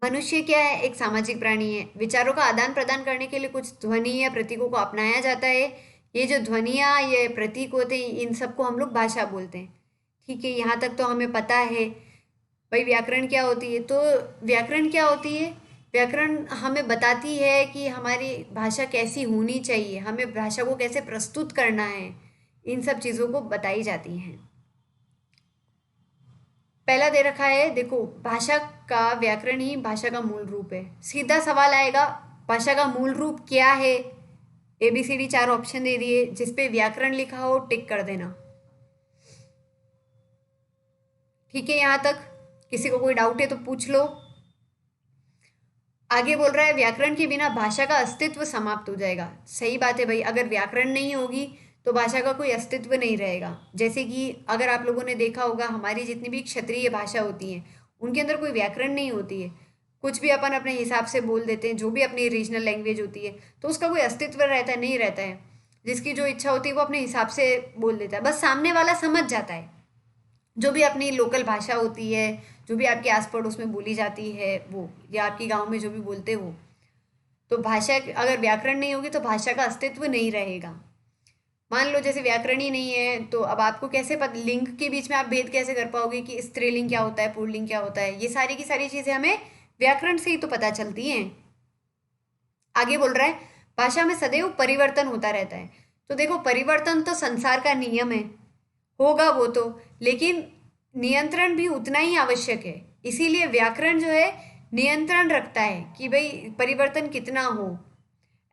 मनुष्य क्या है, एक सामाजिक प्राणी है। विचारों का आदान प्रदान करने के लिए कुछ ध्वनि या प्रतीकों को अपनाया जाता है। ये जो ध्वनिया ये प्रतीक होते हैं, इन सबको हम लोग भाषा बोलते हैं। ठीक है, यहाँ तक तो हमें पता है। भाई व्याकरण क्या होती है, तो व्याकरण क्या होती है, व्याकरण हमें बताती है कि हमारी भाषा कैसी होनी चाहिए, हमें भाषा को कैसे प्रस्तुत करना है, इन सब चीज़ों को बताई जाती हैं। पहला दे रखा है, देखो भाषा का व्याकरण ही भाषा का मूल रूप है। सीधा सवाल आएगा, भाषा का मूल रूप क्या है, ABCD 4 ऑप्शन दे दिए, जिसपे व्याकरण लिखा हो टिक कर देना। ठीक है, यहाँ तक किसी को कोई डाउट है तो पूछ लो। आगे बोल रहा है व्याकरण के बिना भाषा का अस्तित्व समाप्त हो जाएगा। सही बात है भाई, अगर व्याकरण नहीं होगी तो भाषा का कोई अस्तित्व नहीं रहेगा। जैसे कि अगर आप लोगों ने देखा होगा, हमारी जितनी भी क्षेत्रीय भाषा होती है उनके अंदर कोई व्याकरण नहीं होती है, कुछ भी अपन अपने हिसाब से बोल देते हैं, जो भी अपनी रीजनल लैंग्वेज होती है, तो उसका कोई अस्तित्व रहता है नहीं रहता है। जिसकी जो इच्छा होती है वो अपने हिसाब से बोल देता है, बस सामने वाला समझ जाता है। जो भी अपनी लोकल भाषा होती है, जो भी आपके आस पड़ोस में बोली जाती है वो, या आपकी गांव में जो भी बोलते हो, तो भाषा अगर व्याकरण नहीं होगी तो भाषा का अस्तित्व नहीं रहेगा। मान लो जैसे व्याकरण ही नहीं है, तो अब आपको कैसे लिंग के बीच में आप भेद कैसे कर पाओगे कि स्त्रीलिंग क्या होता है, पुल्लिंग क्या होता है, ये सारी की सारी चीज़ें हमें व्याकरण से ही तो पता चलती हैं। आगे बोल रहा है भाषा में सदैव परिवर्तन होता रहता है। तो देखो परिवर्तन तो संसार का नियम है, होगा वो तो, लेकिन नियंत्रण भी उतना ही आवश्यक है। इसीलिए व्याकरण जो है नियंत्रण रखता है कि भाई परिवर्तन कितना हो।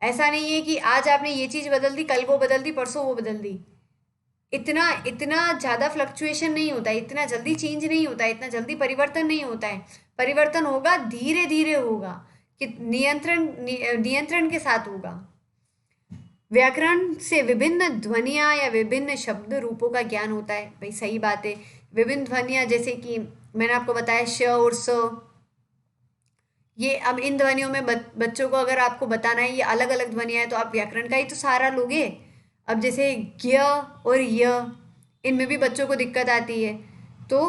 ऐसा नहीं है कि आज आपने ये चीज़ बदल दी, कल वो बदल दी, परसों वो बदल दी। इतना इतना ज़्यादा फ्लक्चुएशन नहीं होता है, इतना जल्दी चेंज नहीं होता है, इतना जल्दी परिवर्तन नहीं होता है। परिवर्तन होगा धीरे धीरे होगा, कि नियंत्रण के साथ होगा। व्याकरण से विभिन्न ध्वनियाँ या विभिन्न शब्द रूपों का ज्ञान होता है। भाई सही बात है, विभिन्न ध्वनियाँ जैसे कि मैंने आपको बताया श और स, ये अब इन ध्वनियों में बच्चों को अगर आपको बताना है ये अलग अलग ध्वनियाँ हैं, तो आप व्याकरण का ही तो सहारा लोगे। अब जैसे ज्ञ और य, इनमें भी बच्चों को दिक्कत आती है, तो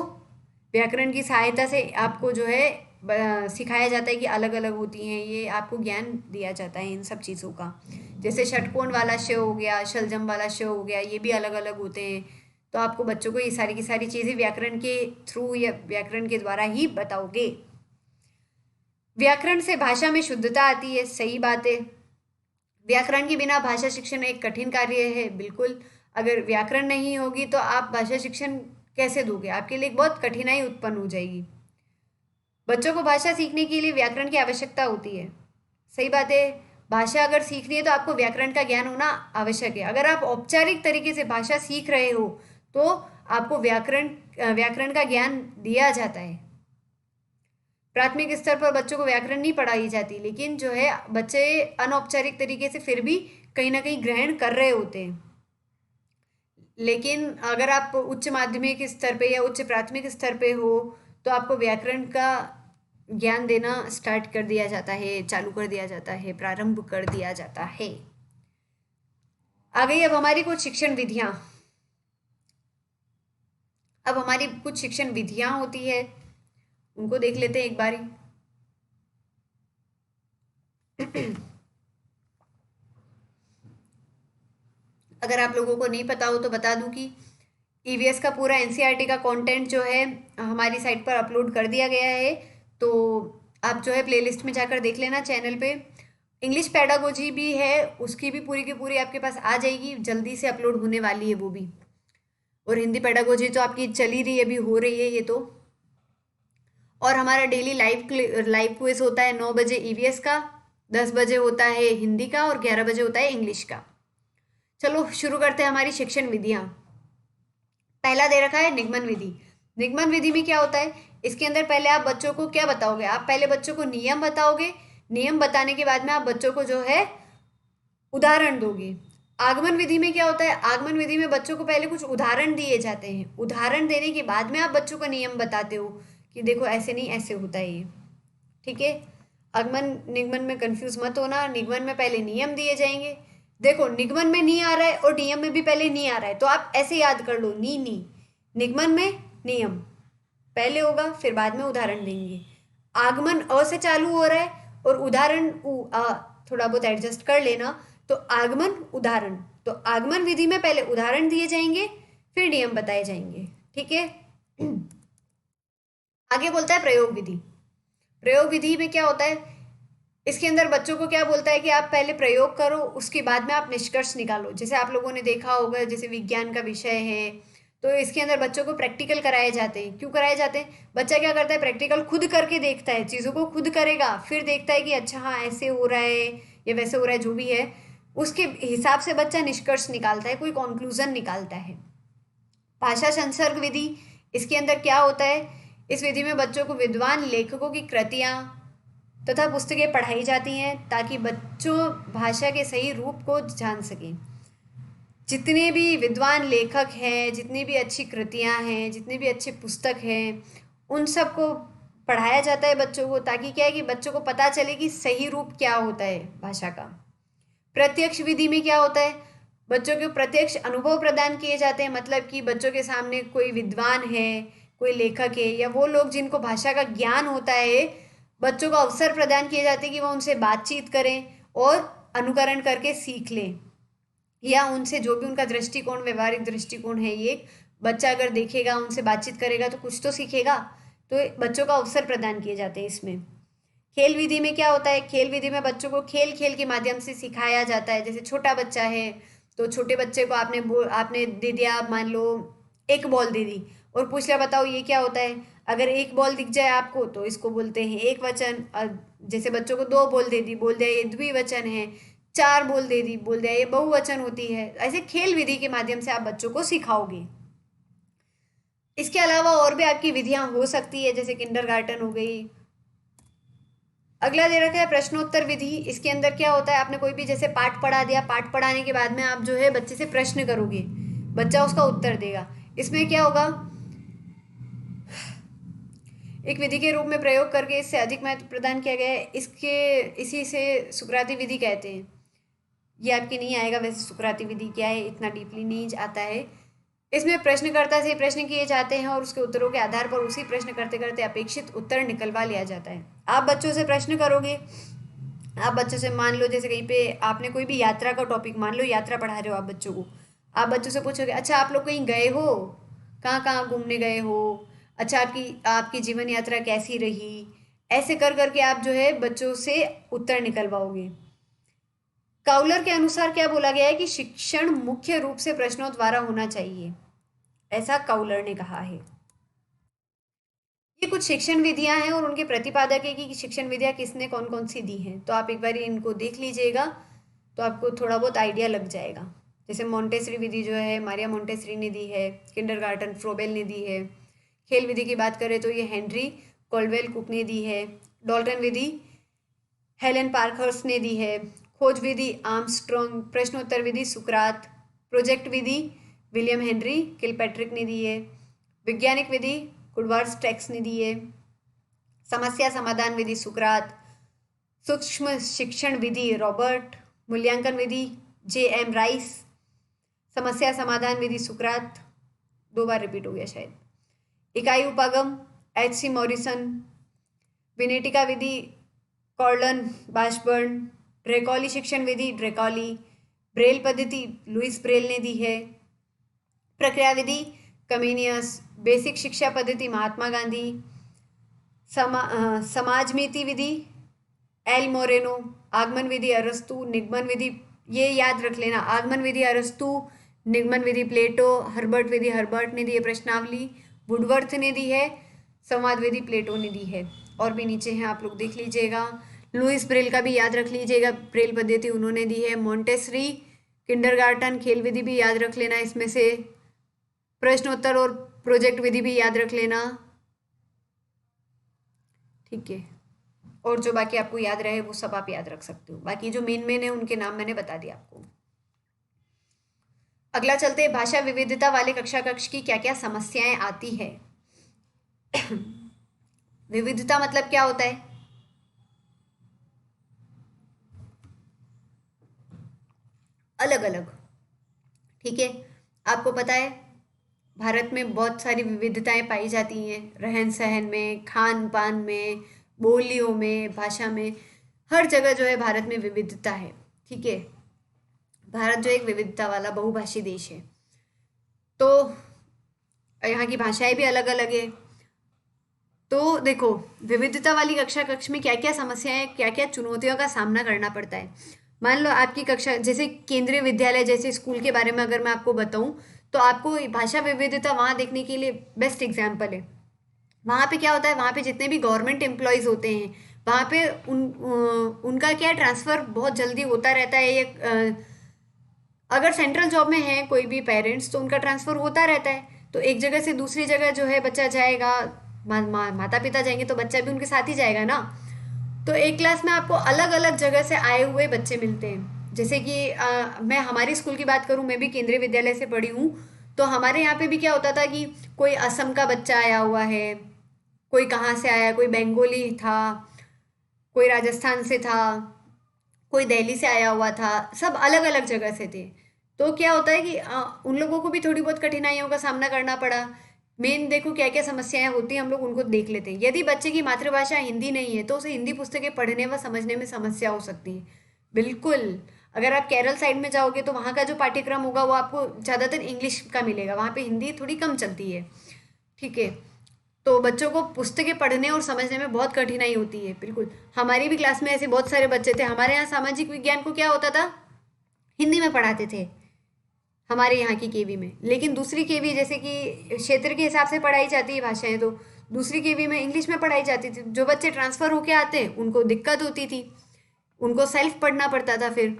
व्याकरण की सहायता से आपको जो है सिखाया जाता है कि अलग अलग होती हैं, ये आपको ज्ञान दिया जाता है इन सब चीज़ों का। जैसे षटकोण वाला श हो गया, शलजम वाला श हो गया, ये भी अलग अलग होते हैं। तो आपको बच्चों को ये सारी की सारी चीज़ें व्याकरण के थ्रू या व्याकरण के द्वारा ही बताओगे। व्याकरण से भाषा में शुद्धता आती है, सही बात है। व्याकरण के बिना भाषा शिक्षण एक कठिन कार्य है, बिल्कुल। अगर व्याकरण नहीं होगी तो आप भाषा शिक्षण कैसे दोगे, आपके लिए बहुत कठिनाई उत्पन्न हो जाएगी। बच्चों को भाषा सीखने के लिए व्याकरण की आवश्यकता होती है, सही बात है। भाषा अगर सीखनी है तो आपको व्याकरण का ज्ञान होना आवश्यक है। अगर आप औपचारिक तरीके से भाषा सीख रहे हो तो आपको व्याकरण का ज्ञान दिया जाता है। प्राथमिक स्तर पर बच्चों को व्याकरण नहीं पढ़ाई जाती, लेकिन जो है बच्चे अनौपचारिक तरीके से फिर भी कहीं ना कहीं ग्रहण कर रहे होते हैं। लेकिन अगर आप उच्च माध्यमिक स्तर पे या उच्च प्राथमिक स्तर पे हो तो आपको व्याकरण का ज्ञान देना स्टार्ट कर दिया जाता है, चालू कर दिया जाता है, प्रारंभ कर दिया जाता है। आ गई अब हमारी कुछ शिक्षण विधियां। अब हमारी कुछ शिक्षण विधियां होती है, उनको देख लेते हैं एक बारी। अगर आप लोगों को नहीं पता हो तो बता दूं कि ईवीएस का पूरा एनसीईआरटी का कंटेंट जो है हमारी साइट पर अपलोड कर दिया गया है, तो आप जो है प्लेलिस्ट में जाकर देख लेना चैनल पे। इंग्लिश पेडागोजी भी है, उसकी भी पूरी की पूरी आपके पास आ जाएगी, जल्दी से अपलोड होने वाली है वो भी। और हिंदी पेडागोजी तो आपकी चल ही रही है, अभी हो रही है ये तो। और हमारा डेली लाइव क्विज होता है 9 बजे ईवीएस का, 10 बजे होता है हिंदी का और 11 बजे होता है इंग्लिश का। चलो शुरू करते हैं हमारी शिक्षण विधियां। पहला दे रखा है निगमन विधि। निगमन विधि में क्या होता है, इसके अंदर पहले आप बच्चों को क्या बताओगे, आप पहले बच्चों को नियम बताओगे, नियम बताने के बाद में आप बच्चों को जो है उदाहरण दोगे। आगमन विधि में क्या होता है, आगमन विधि में बच्चों को पहले कुछ उदाहरण दिए जाते हैं, उदाहरण देने के बाद में आप बच्चों को नियम बताते हो कि देखो ऐसे नहीं ऐसे होता है ये। ठीक है, आगमन निगमन में कंफ्यूज मत होना, निगमन में पहले नियम दिए जाएंगे। देखो निगमन में नहीं आ रहा है और नियम में भी पहले नहीं आ रहा है, तो आप ऐसे याद कर लो, नी नी, निगमन में नियम पहले होगा, फिर बाद में उदाहरण देंगे। आगमन अ से चालू हो रहा है और उदाहरण उ आ, थोड़ा बहुत एडजस्ट कर लेना, तो आगमन उदाहरण, तो आगमन विधि में पहले उदाहरण दिए जाएंगे फिर नियम बताए जाएंगे। ठीक है। आगे बोलता है प्रयोग विधि। प्रयोग विधि में क्या होता है, इसके अंदर बच्चों को क्या बोलता है कि आप पहले प्रयोग करो, उसके बाद में आप निष्कर्ष निकालो। जैसे आप लोगों ने देखा होगा, जैसे विज्ञान का विषय है तो इसके अंदर बच्चों को प्रैक्टिकल कराए जाते हैं। क्यों कराए जाते हैं, बच्चा क्या करता है, प्रैक्टिकल खुद करके देखता है, चीज़ों को खुद करेगा, फिर देखता है कि अच्छा हाँ ऐसे हो रहा है या वैसे हो रहा है, जो भी है उसके हिसाब से बच्चा निष्कर्ष निकालता है, कोई कॉन्क्लूजन निकालता है। भाषा संसर्ग विधि, इसके अंदर क्या होता है, इस विधि में बच्चों को विद्वान लेखकों की कृतियाँ तथा पुस्तकें पढ़ाई जाती हैं ताकि बच्चों भाषा के सही रूप को जान सकें। जितने भी विद्वान लेखक हैं, जितनी भी अच्छी कृतियाँ हैं, जितने भी अच्छे पुस्तक हैं, उन सबको पढ़ाया जाता है बच्चों को, ताकि क्या है कि बच्चों को पता चले कि सही रूप क्या होता है भाषा का। प्रत्यक्ष विधि में क्या होता है, बच्चों को प्रत्यक्ष अनुभव प्रदान किए जाते हैं, मतलब कि बच्चों के सामने कोई विद्वान है, कोई लेखक है या वो लोग जिनको भाषा का ज्ञान होता है, बच्चों को अवसर प्रदान किए जाते हैं कि वो उनसे बातचीत करें और अनुकरण करके सीख लें, या उनसे जो भी उनका दृष्टिकोण, व्यवहारिक दृष्टिकोण है, ये बच्चा अगर देखेगा, उनसे बातचीत करेगा तो कुछ तो सीखेगा। तो बच्चों को अवसर प्रदान किए जाते हैं इसमें। खेल विधि में क्या होता है, खेल विधि में बच्चों को खेल खेल के माध्यम से सिखाया जाता है। जैसे छोटा बच्चा है तो छोटे बच्चे को आपने दे दिया, मान लो एक बॉल दे दी और पूछ लिया बताओ ये क्या होता है, अगर एक बॉल दिख जाए आपको तो इसको बोलते हैं एक वचन। जैसे बच्चों को दो बॉल दे दी, बोल दिया ये द्विवचन है, चार बॉल दे दी, बोल दिया ये बहुवचन होती है। ऐसे खेल विधि के माध्यम से आप बच्चों को सिखाओगे। इसके अलावा और भी आपकी विधियां हो सकती है, जैसे किंडरगार्टन हो गई। अगला दे रखा है प्रश्नोत्तर विधि। इसके अंदर क्या होता है, आपने कोई भी जैसे पाठ पढ़ा दिया, पाठ पढ़ाने के बाद में आप जो है बच्चे से प्रश्न करोगे, बच्चा उसका उत्तर देगा। इसमें क्या होगा, एक विधि के रूप में प्रयोग करके इससे अधिक महत्व प्रदान किया गया है। इसी से सुकराती विधि कहते हैं। ये आपके नहीं आएगा वैसे, सुकराती विधि क्या है इतना डीपली नहीं आता है। इसमें प्रश्नकर्ता से प्रश्न किए जाते हैं और उसके उत्तरों के आधार पर उसी प्रश्न करते करते अपेक्षित उत्तर निकलवा लिया जाता है। आप बच्चों से प्रश्न करोगे, आप बच्चों से मान लो जैसे कहीं पे आपने कोई भी यात्रा का टॉपिक, मान लो यात्रा पढ़ा रहे हो आप बच्चों को, आप बच्चों से पूछोगे अच्छा आप लोग कहीं गए हो, कहाँ कहाँ घूमने गए हो, अच्छा आपकी आपकी जीवन यात्रा कैसी रही। ऐसे कर करके आप जो है बच्चों से उत्तर निकलवाओगे। काउलर के अनुसार क्या बोला गया है कि शिक्षण मुख्य रूप से प्रश्नों द्वारा होना चाहिए, ऐसा काउलर ने कहा है। ये कुछ शिक्षण विधियां हैं और उनके प्रतिपादक है कि शिक्षण विधियां किसने कौन कौन सी दी हैं। तो आप एक बार इनको देख लीजिएगा तो आपको थोड़ा बहुत आइडिया लग जाएगा। जैसे मोंटेसरी विधि जो है मारिया मोंटेसरी ने दी है, किंडरगार्टन फ्रोबेल ने दी है। खेल विधि की बात करें तो ये हेनरी कोल्डवेल कुक ने दी है। डॉल्टन विधि हेलेन पार्कहर्स्ट ने दी है। खोज विधि आर्मस्ट्रॉन्ग। प्रश्नोत्तर विधि सुकरात। प्रोजेक्ट विधि विलियम हेनरी किलपैट्रिक ने दी है। वैज्ञानिक विधि कुडवर्स टेक्स ने दी है। समस्या समाधान विधि सुकरात। सूक्ष्म शिक्षण विधि रॉबर्ट। मूल्यांकन विधि J.M. राइस। समस्या समाधान विधि सुकरात, 2 बार रिपीट हो गया शायद। इकाई उपागम H.C. मॉरिसन। विनेटिका विधि कॉर्लन बाशबर्न। ड्रेकॉली शिक्षण विधि ड्रेकॉली। ब्रेल पद्धति लुइस ब्रेल ने दी है। प्रक्रिया विधि कमेनियस। बेसिक शिक्षा पद्धति महात्मा गांधी। समाजमिति विधि एल मोरेनो। आगमन विधि अरस्तु। निगमन विधि ये याद रख लेना, आगमन विधि अरस्तु, निगमन विधि प्लेटो। हर्बर्ट विधि हर्बर्ट ने दी है प्रश्नावली। वुडवर्थ ने दी है। संवाद विधि प्लेटो ने दी है। और भी नीचे हैं आप लोग देख लीजिएगा। लुइस ब्रेल का भी याद रख लीजिएगा, ब्रेल पद्धति उन्होंने दी है। मोंटेसरी किंडरगार्टन खेल विधि भी याद रख लेना इसमें से। प्रश्नोत्तर और प्रोजेक्ट विधि भी याद रख लेना, ठीक है। और जो बाकी आपको याद रहे वो सब आप याद रख सकते हो। बाकी जो मेन मेन है उनके नाम मैंने बता दिया आपको। अगला चलते हैं, भाषा विविधता वाले कक्षा कक्ष की क्या क्या समस्याएं आती है। विविधता मतलब क्या होता है? अलग अलग, ठीक है। आपको पता है भारत में बहुत सारी विविधताएं पाई जाती हैं, रहन सहन में, खान पान में, बोलियों में, भाषा में, हर जगह जो है भारत में विविधता है, ठीक है। भारत जो एक विविधता वाला बहुभाषी देश है, तो यहाँ की भाषाएं भी अलग अलग है। तो देखो, विविधता वाली कक्षा कक्ष में क्या क्या समस्याएं, क्या क्या चुनौतियों का सामना करना पड़ता है। मान लो आपकी कक्षा, जैसे केंद्रीय विद्यालय जैसे स्कूल के बारे में अगर मैं आपको बताऊं, तो आपको भाषा विविधता वहाँ देखने के लिए बेस्ट एग्जाम्पल है। वहाँ पे क्या होता है, वहाँ पे जितने भी गवर्नमेंट एम्प्लॉयज़ होते हैं, वहाँ पे उनका क्या ट्रांसफ़र बहुत जल्दी होता रहता है। ये अगर सेंट्रल जॉब में है कोई भी पेरेंट्स, तो उनका ट्रांसफ़र होता रहता है। तो एक जगह से दूसरी जगह जो है बच्चा जाएगा, माता पिता जाएंगे तो बच्चा भी उनके साथ ही जाएगा ना। तो एक क्लास में आपको अलग अलग जगह से आए हुए बच्चे मिलते हैं। जैसे कि मैं हमारी स्कूल की बात करूं, मैं भी केंद्रीय विद्यालय से पढ़ी हूँ। तो हमारे यहाँ पे भी क्या होता था कि कोई असम का बच्चा आया हुआ है, कोई कहाँ से आया, कोई बंगाली था, कोई राजस्थान से था, कोई दिल्ली से आया हुआ था, सब अलग अलग जगह से थे। तो क्या होता है कि उन लोगों को भी थोड़ी बहुत कठिनाइयों का सामना करना पड़ा। मेन देखो क्या क्या समस्याएं होती हैं, हम लोग उनको देख लेते हैं। यदि बच्चे की मातृभाषा हिंदी नहीं है तो उसे हिंदी पुस्तकें पढ़ने व समझने में समस्या हो सकती है। बिल्कुल, अगर आप केरल साइड में जाओगे तो वहाँ का जो पाठ्यक्रम होगा वो आपको ज़्यादातर इंग्लिश का मिलेगा, वहाँ पे हिंदी थोड़ी कम चलती है, ठीक है। तो बच्चों को पुस्तकें पढ़ने और समझने में बहुत कठिनाई होती है। बिल्कुल, हमारी भी क्लास में ऐसे बहुत सारे बच्चे थे। हमारे यहाँ सामाजिक विज्ञान को क्या होता था, हिंदी में पढ़ाते थे हमारे यहाँ की केवी में। लेकिन दूसरी केवी, जैसे कि क्षेत्र के हिसाब से पढ़ाई जाती है भाषाएं, तो दूसरी केवी में इंग्लिश में पढ़ाई जाती थी। जो बच्चे ट्रांसफ़र होके आते उनको दिक्कत होती थी, उनको सेल्फ पढ़ना पड़ता था फिर।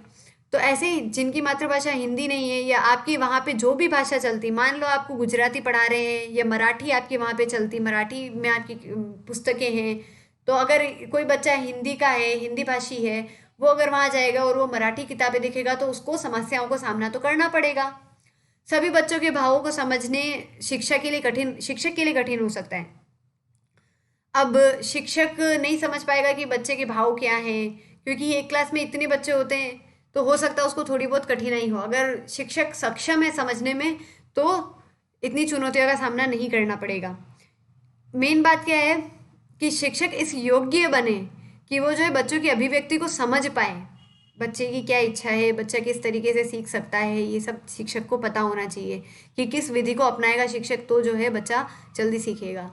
तो ऐसे ही जिनकी मातृभाषा हिंदी नहीं है, या आपकी वहाँ पे जो भी भाषा चलती, मान लो आपको गुजराती पढ़ा रहे हैं या मराठी आपकी वहाँ पे चलती, मराठी में आपकी पुस्तकें हैं, तो अगर कोई बच्चा हिंदी का है, हिंदी भाषी है, वो अगर वहाँ जाएगा और वो मराठी किताबें देखेगा तो उसको समस्याओं को सामना तो करना पड़ेगा। सभी बच्चों के भावों को समझने शिक्षक के लिए कठिन हो सकता है। अब शिक्षक नहीं समझ पाएगा कि बच्चे के भाव क्या हैं, क्योंकि एक क्लास में इतने बच्चे होते हैं, तो हो सकता है उसको थोड़ी बहुत कठिनाई हो। अगर शिक्षक सक्षम है समझने में तो इतनी चुनौतियों का सामना नहीं करना पड़ेगा। मेन बात क्या है कि शिक्षक इस योग्य बने कि वो जो है बच्चों की अभिव्यक्ति को समझ पाए, बच्चे की क्या इच्छा है, बच्चा किस तरीके से सीख सकता है, ये सब शिक्षक को पता होना चाहिए कि किस विधि को अपनाएगा शिक्षक तो जो है बच्चा जल्दी सीखेगा।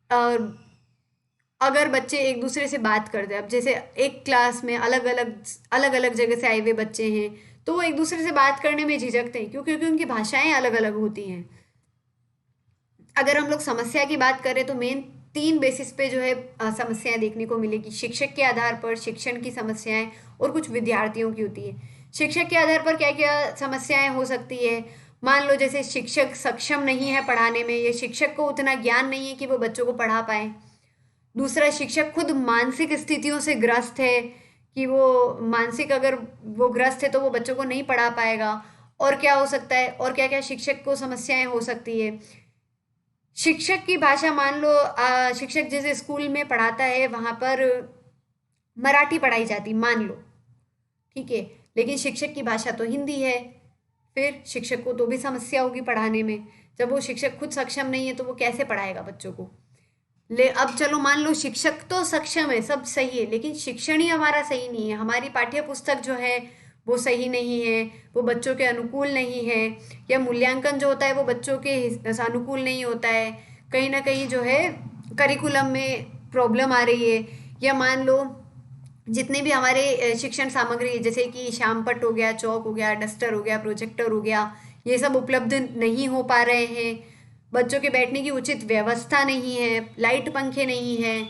और अगर बच्चे एक दूसरे से बात करते हैं, अब जैसे एक क्लास में अलग अलग जगह से आए हुए बच्चे हैं, तो वो एक दूसरे से बात करने में झिझकते हैं, क्योंकि उनकी भाषाएं अलग अलग होती हैं। अगर हम लोग समस्या की बात करें तो मेन तीन बेसिस पे जो है समस्याएं देखने को मिलेगी। शिक्षक के आधार पर शिक्षण की समस्याएं और कुछ विद्यार्थियों की होती है। शिक्षक के आधार पर क्या क्या समस्याएं हो सकती है? मान लो जैसे शिक्षक सक्षम नहीं है पढ़ाने में, या शिक्षक को उतना ज्ञान नहीं है कि वो बच्चों को पढ़ा पाए। दूसरा, शिक्षक खुद मानसिक स्थितियों से ग्रस्त है कि वो मानसिक अगर वो ग्रस्त है तो वो बच्चों को नहीं पढ़ा पाएगा। और क्या हो सकता है, और क्या क्या शिक्षक को समस्याएं हो सकती है? शिक्षक की भाषा, मान लो शिक्षक जैसे स्कूल में पढ़ाता है वहाँ पर मराठी पढ़ाई जाती, मान लो, ठीक है, लेकिन शिक्षक की भाषा तो हिंदी है। फिर शिक्षक को तो भी समस्या होगी पढ़ाने में। जब वो शिक्षक खुद सक्षम नहीं है तो वो कैसे पढ़ाएगा बच्चों को? अब चलो मान लो शिक्षक तो सक्षम है, सब सही है, लेकिन शिक्षण ही हमारा सही नहीं है, हमारी पाठ्य पुस्तक जो है वो सही नहीं है, वो बच्चों के अनुकूल नहीं है, या मूल्यांकन जो होता है वो बच्चों के अनुकूल नहीं होता है, कहीं ना कहीं जो है करिकुलम में प्रॉब्लम आ रही है। या मान लो जितने भी हमारे शिक्षण सामग्री जैसे कि श्यामपट्ट हो गया, चौक हो गया, डस्टर हो गया, प्रोजेक्टर हो गया, ये सब उपलब्ध नहीं हो पा रहे हैं। बच्चों के बैठने की उचित व्यवस्था नहीं है, लाइट पंखे नहीं है।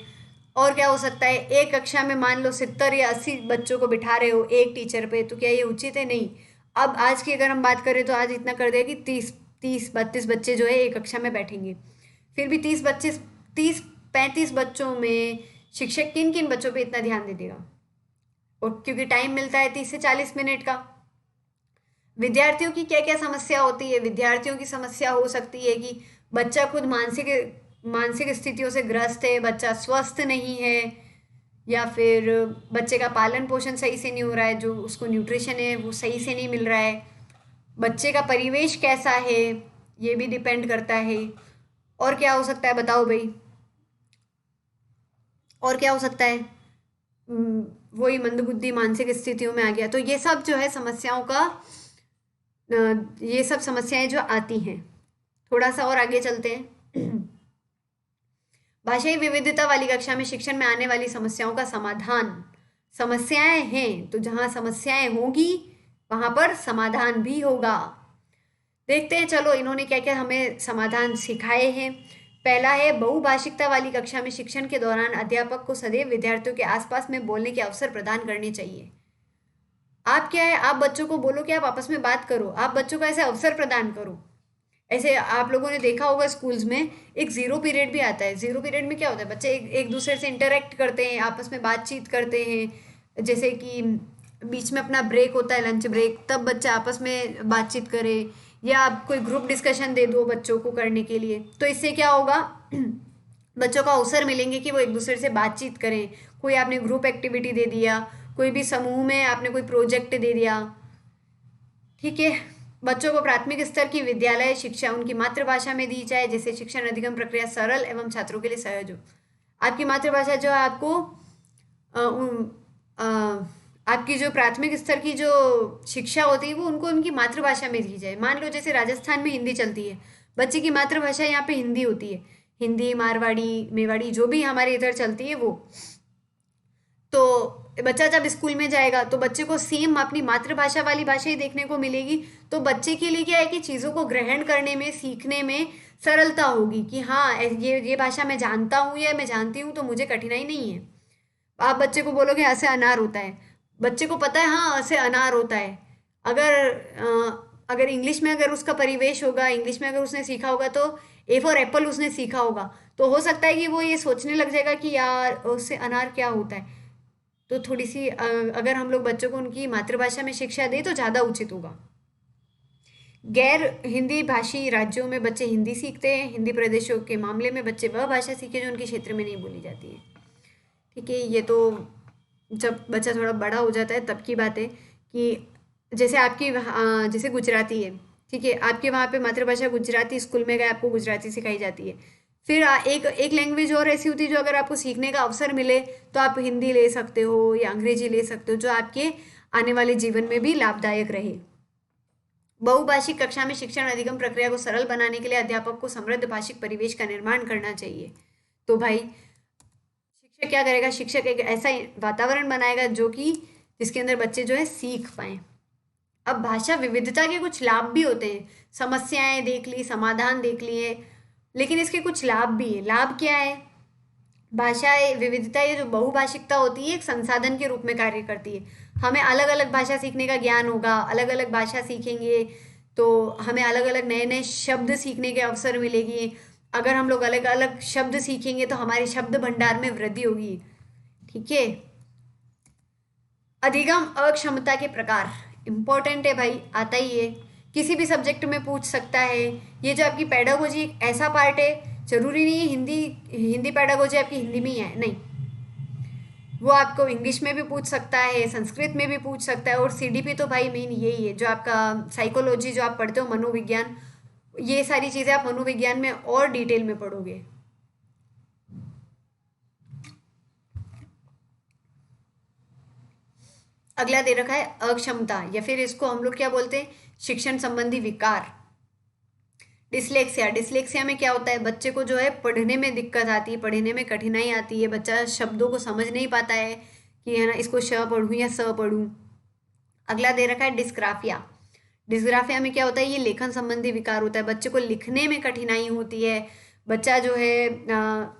और क्या हो सकता है, एक कक्षा में मान लो 70 या 80 बच्चों को बिठा रहे हो एक टीचर पे, तो क्या ये उचित है? नहीं। अब आज की अगर हम बात करें तो आज इतना कर दिया कि 30-32 बच्चे जो है एक कक्षा में बैठेंगे। फिर भी 30-35 बच्चों में शिक्षक किन किन बच्चों पे इतना ध्यान दे देगा? और क्योंकि टाइम मिलता है 30 से 40 मिनट का। विद्यार्थियों की क्या क्या समस्या होती है? विद्यार्थियों की समस्या हो सकती है कि बच्चा खुद मानसिक मानसिक स्थितियों से ग्रस्त है, बच्चा स्वस्थ नहीं है, या फिर बच्चे का पालन पोषण सही से नहीं हो रहा है, जो उसको न्यूट्रिशन है वो सही से नहीं मिल रहा है। बच्चे का परिवेश कैसा है ये भी डिपेंड करता है। और क्या हो सकता है बताओ भाई? और क्या हो सकता है? वही मंदबुद्धि मानसिक स्थितियों में आ गया, तो ये सब जो है समस्याओं का ये सब समस्याएं जो आती हैं। थोड़ा सा और आगे चलते हैं। भाषाई विविधता वाली कक्षा में शिक्षण में आने वाली समस्याओं का समाधान। समस्याएं हैं तो जहां समस्याएं होगी वहां पर समाधान भी होगा। देखते हैं चलो इन्होंने क्या क्या हमें समाधान सिखाए हैं। पहला है, बहुभाषिकता वाली कक्षा में शिक्षण के दौरान अध्यापक को सदैव विद्यार्थियों के आसपास में बोलने के अवसर प्रदान करने चाहिए। आप क्या है, आप बच्चों को बोलो कि आप आपस में बात करो, आप बच्चों को ऐसे अवसर प्रदान करो। ऐसे आप लोगों ने देखा होगा स्कूल्स में एक जीरो पीरियड भी आता है। जीरो पीरियड में क्या होता है, बच्चे एक दूसरे से इंटरेक्ट करते हैं, आपस में बातचीत करते हैं। जैसे कि बीच में अपना ब्रेक होता है, लंच ब्रेक, तब बच्चे आपस में बातचीत करे, या आप कोई ग्रुप डिस्कशन दे दो बच्चों को करने के लिए, तो इससे क्या होगा बच्चों को अवसर मिलेंगे कि वो एक दूसरे से बातचीत करें। कोई आपने ग्रुप एक्टिविटी दे दिया, कोई भी समूह में आपने कोई प्रोजेक्ट दे दिया, ठीक है। बच्चों को प्राथमिक स्तर की विद्यालय शिक्षा उनकी मातृभाषा में दी जाए, जिससे शिक्षण अधिगम प्रक्रिया सरल एवं छात्रों के लिए सहज हो। आपकी मातृभाषा जो है आपको अ, आपकी जो प्राथमिक स्तर की जो शिक्षा होती है वो उनको उनकी मातृभाषा में दी जाए। मान लो जैसे राजस्थान में हिंदी चलती है, बच्चे की मातृभाषा यहाँ पे हिंदी होती है, हिंदी, मारवाड़ी, मेवाड़ी, जो भी हमारे इधर चलती है वो। तो बच्चा जब स्कूल में जाएगा तो बच्चे को सेम अपनी मातृभाषा वाली भाषा ही देखने को मिलेगी। तो बच्चे के लिए क्या है कि चीज़ों को ग्रहण करने में, सीखने में सरलता होगी कि हाँ ये भाषा मैं जानता हूँ या मैं जानती हूँ, तो मुझे कठिनाई नहीं है। आप बच्चे को बोलोगे ऐसे अनार होता है, बच्चे को पता है हाँ ऐसे अनार होता है। अगर इंग्लिश में अगर उसका परिवेश होगा, इंग्लिश में अगर उसने सीखा होगा, तो ए फॉर एप्पल उसने सीखा होगा, तो हो सकता है कि वो ये सोचने लग जाएगा कि यार उससे अनार क्या होता है। तो थोड़ी सी अगर हम लोग बच्चों को उनकी मातृभाषा में शिक्षा दें तो ज़्यादा उचित होगा। गैर हिंदी भाषी राज्यों में बच्चे हिंदी सीखते हैं, हिंदी प्रदेशों के मामले में बच्चे वह भाषा सीखे जो उनके क्षेत्र में नहीं बोली जाती है। ठीक है, ये तो जब बच्चा थोड़ा बड़ा हो जाता है तब की बात है कि जैसे आपकी जैसे गुजराती है, ठीक है, आपके वहाँ पे मातृभाषा गुजराती, स्कूल में गए आपको गुजराती सिखाई जाती है। फिर एक एक लैंग्वेज और ऐसी होती है जो अगर आपको सीखने का अवसर मिले तो आप हिंदी ले सकते हो या अंग्रेजी ले सकते हो, जो आपके आने वाले जीवन में भी लाभदायक रहे। बहुभाषिक कक्षा में शिक्षण अधिगम प्रक्रिया को सरल बनाने के लिए अध्यापक को समृद्ध भाषिक परिवेश का निर्माण करना चाहिए। तो भाई शिक्षक क्या करेगा, शिक्षक एक ऐसा वातावरण बनाएगा जो कि जिसके अंदर बच्चे जो है सीख पाए। अब भाषा विविधता के कुछ लाभ भी होते हैं, समस्याएं देख ली, समाधान देख लिए, लेकिन इसके कुछ लाभ भी है। लाभ क्या है? भाषा विविधता, ये जो बहुभाषिकता होती है, एक संसाधन के रूप में कार्य करती है। हमें अलग अलग भाषा सीखने का ज्ञान होगा, अलग अलग भाषा सीखेंगे तो हमें अलग अलग नए नए शब्द सीखने के अवसर मिलेगी। अगर हम लोग अलग अलग शब्द सीखेंगे तो हमारे शब्द भंडार में वृद्धि होगी। ठीक है। अधिगम अक्षमता के प्रकार इंपॉर्टेंट है भाई, आता ही है, किसी भी सब्जेक्ट में पूछ सकता है। ये जो आपकी पेडागोजी एक ऐसा पार्ट है, जरूरी नहीं है हिंदी हिंदी पेडागोजी आपकी हिंदी में ही है, नहीं, वो आपको इंग्लिश में भी पूछ सकता है, संस्कृत में भी पूछ सकता है। और सीडीपी तो भाई मेन यही है, जो आपका साइकोलॉजी जो आप पढ़ते हो, मनोविज्ञान, ये सारी चीज़ें आप मनोविज्ञान में और डिटेल में पढ़ोगे। अगला दे रखा है अक्षमता, या फिर इसको हम लोग क्या बोलते हैं, शिक्षण संबंधी विकार। डिसलेक्सिया, डिसलेक्सिया में क्या होता है, बच्चे को जो है पढ़ने में दिक्कत आती है, पढ़ने में कठिनाई आती है, बच्चा शब्दों को समझ नहीं पाता है कि है ना, इसको श पढ़ूँ या स पढ़ूँ। अगला दे रखा है डिस्ग्राफिया। डिस्ग्राफिया में क्या होता है, ये लेखन संबंधी विकार होता है, बच्चे को लिखने में कठिनाई होती है। बच्चा जो है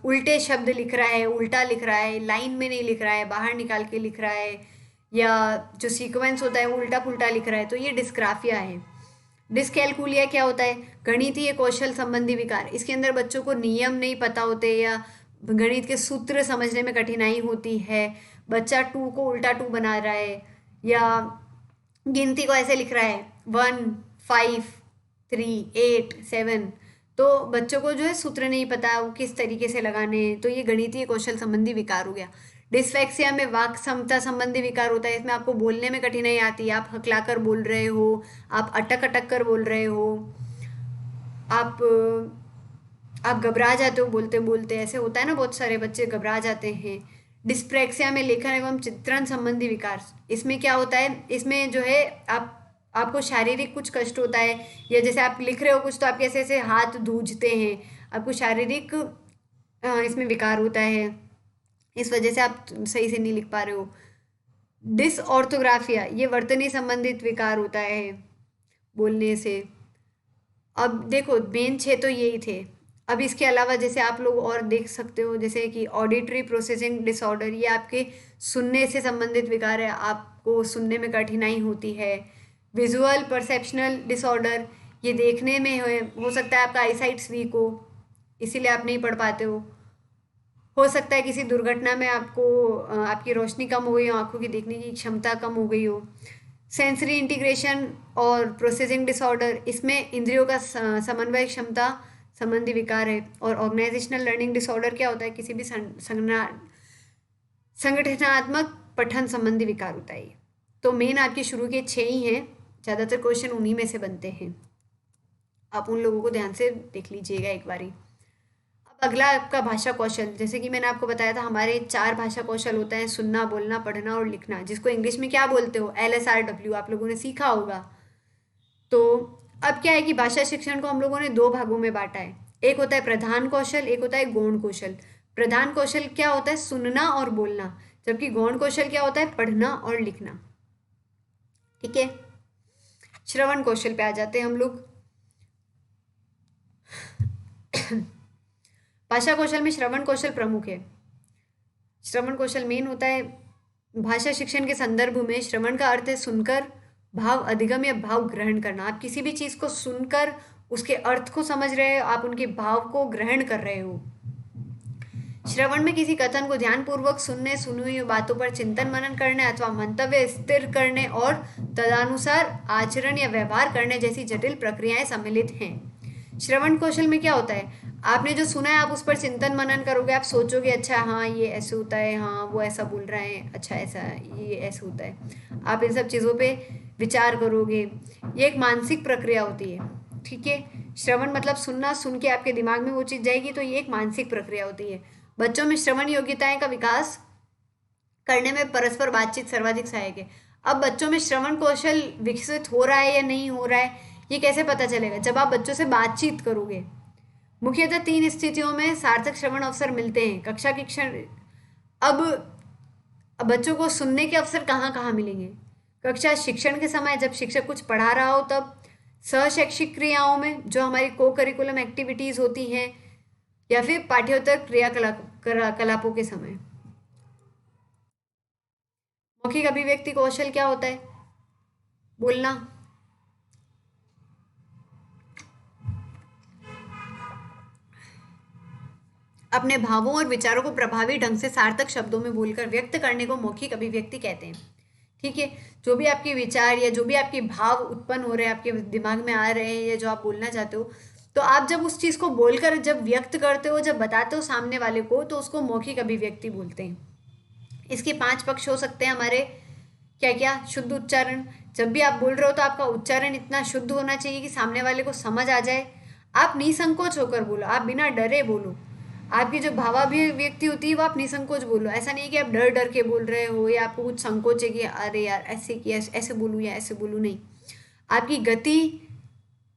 उल्टे शब्द लिख रहा है, उल्टा लिख रहा है, लाइन में नहीं लिख रहा है, बाहर निकाल के लिख रहा है, या जो सीक्वेंस होता है वो उल्टा पुल्टा लिख रहा है, तो ये डिस्ग्राफिया है। डिस्कैलकुलिया क्या होता है, गणितीय कौशल संबंधी विकार। इसके अंदर बच्चों को नियम नहीं पता होते, या गणित के सूत्र समझने में कठिनाई होती है, बच्चा टू को उल्टा टू बना रहा है, या गिनती को ऐसे लिख रहा है 1 5 3 8 7, तो बच्चों को जो है सूत्र नहीं पता वो किस तरीके से लगाने हैं, तो ये गणितीय कौशल संबंधी विकार हो गया। डिस्फेक्सिया में वाक क्षमता संबंधी विकार होता है, इसमें आपको बोलने में कठिनाई आती है, आप हकलाकर बोल रहे हो, आप अटक अटक कर बोल रहे हो, आप आप घबरा जाते हो बोलते बोलते, ऐसे होता है ना, बहुत सारे बच्चे घबरा जाते हैं। डिस्प्रेक्सिया में लेखन एवं चित्रण संबंधी विकार, इसमें क्या होता है, इसमें जो है आपको शारीरिक कुछ कष्ट होता है, या जैसे आप लिख रहे हो कुछ तो आपके ऐसे ऐसे हाथ धूजते हैं, आपको शारीरिक इसमें विकार होता है, इस वजह से आप सही से नहीं लिख पा रहे हो। डिसऑर्थोग्राफिया, ये वर्तनी संबंधित विकार होता है बोलने से। अब देखो मेन छः तो यही थे, अब इसके अलावा जैसे आप लोग और देख सकते हो, जैसे कि ऑडिटरी प्रोसेसिंग डिसऑर्डर, ये आपके सुनने से संबंधित विकार है, आपको सुनने में कठिनाई होती है। विजुअल परसेप्शनल डिसऑर्डर, ये देखने में हो सकता है आपका आईसाइट्स वीक हो, इसीलिए आप नहीं पढ़ पाते हो सकता है किसी दुर्घटना में आपको आपकी रोशनी कम हो गई हो, आंखों की देखने की क्षमता कम हो गई हो। सेंसरी इंटीग्रेशन और प्रोसेसिंग डिसऑर्डर, इसमें इंद्रियों का समन्वय क्षमता संबंधी विकार है। और ऑर्गेनाइजेशनल लर्निंग डिसऑर्डर क्या होता है, किसी भी संगठनात्मक पठन संबंधी विकार होता है। तो मेन आपके शुरू के 6 ही हैं, ज़्यादातर क्वेश्चन उन्हीं में से बनते हैं, आप उन लोगों को ध्यान से देख लीजिएगा एक बारी। अब अगला आपका भाषा कौशल, जैसे कि मैंने आपको बताया था हमारे 4 भाषा कौशल होते हैं, सुनना, बोलना, पढ़ना और लिखना, जिसको इंग्लिश में क्या बोलते हो, LSRW, आप लोगों ने सीखा होगा। तो अब क्या है कि भाषा शिक्षण को हम लोगों ने 2 भागों में बांटा है, एक होता है प्रधान कौशल, एक होता है गौण कौशल। प्रधान कौशल क्या होता है, सुनना और बोलना, जबकि गौण कौशल क्या होता है, पढ़ना और लिखना। ठीक है। श्रवण कौशल पे आ जाते हैं हम लोग। भाषा कौशल में श्रवण कौशल प्रमुख है। श्रवण कौशल मेन होता है भाषा शिक्षण के संदर्भ में। श्रवण का अर्थ है सुनकर भाव अधिगम या भाव ग्रहण करना। आप किसी भी चीज़ को सुनकर उसके अर्थ को समझ रहे हो, आप उनके भाव को ग्रहण कर रहे हो। श्रवण में किसी कथन को ध्यानपूर्वक सुनने, सुनी हुई बातों पर चिंतन मनन करने अथवा मंतव्य स्थिर करने और तदनुसार आचरण या व्यवहार करने जैसी जटिल प्रक्रियाएं सम्मिलित हैं। श्रवण कौशल में क्या होता है, आपने जो सुना है आप उस पर चिंतन मनन करोगे, आप सोचोगे अच्छा हाँ ये ऐसे होता है, हाँ वो ऐसा बोल रहे हैं, अच्छा ऐसा ये ऐसे होता है, आप इन सब चीज़ों पे विचार करोगे। ये एक मानसिक प्रक्रिया होती है। ठीक है। श्रवण मतलब सुनना, सुन के आपके दिमाग में वो चीज़ जाएगी, तो ये एक मानसिक प्रक्रिया होती है। बच्चों में श्रवण योग्यताएं का विकास करने में परस्पर बातचीत सर्वाधिक सहायक है। अब बच्चों में श्रवण कौशल विकसित हो रहा है या नहीं हो रहा है, ये कैसे पता चलेगा, जब आप बच्चों से बातचीत करोगे। मुख्यतः 3 स्थितियों में सार्थक श्रवण अवसर मिलते हैं, कक्षा के क्षण। अब बच्चों को सुनने के अवसर कहाँ कहाँ मिलेंगे, कक्षा शिक्षण के समय जब शिक्षक कुछ पढ़ा रहा हो तब, सहशैक्षिक क्रियाओं में जो हमारी को करिकुलम एक्टिविटीज़ होती हैं, या फिर पाठ्योत्तर क्रियाकलापों के समय। मौखिक अभिव्यक्ति कौशल क्या होता है? बोलना, अपने भावों और विचारों को प्रभावी ढंग से सार्थक शब्दों में बोलकर व्यक्त करने को मौखिक अभिव्यक्ति कहते हैं। ठीक है, जो भी आपके विचार या जो भी आपके भाव उत्पन्न हो रहे हैं, आपके दिमाग में आ रहे हैं या जो आप बोलना चाहते हो, तो आप जब उस चीज़ को बोलकर जब व्यक्त करते हो, जब बताते हो सामने वाले को, तो उसको मौखिक अभिव्यक्ति बोलते हैं। इसके 5 पक्ष हो सकते हैं हमारे। क्या क्या? शुद्ध उच्चारण, जब भी आप बोल रहे हो तो आपका उच्चारण इतना शुद्ध होना चाहिए कि सामने वाले को समझ आ जाए। आप निसंकोच होकर बोलो, आप बिना डरे बोलो। आपकी जो भावाभिव्यक्ति होती है वो आप निसंकोच बोलो। ऐसा नहीं है कि आप डर डर के बोल रहे हो या आपको कुछ संकोच है कि अरे यार ऐसे किया, ऐसे बोलूँ या ऐसे बोलूँ, नहीं। आपकी गति,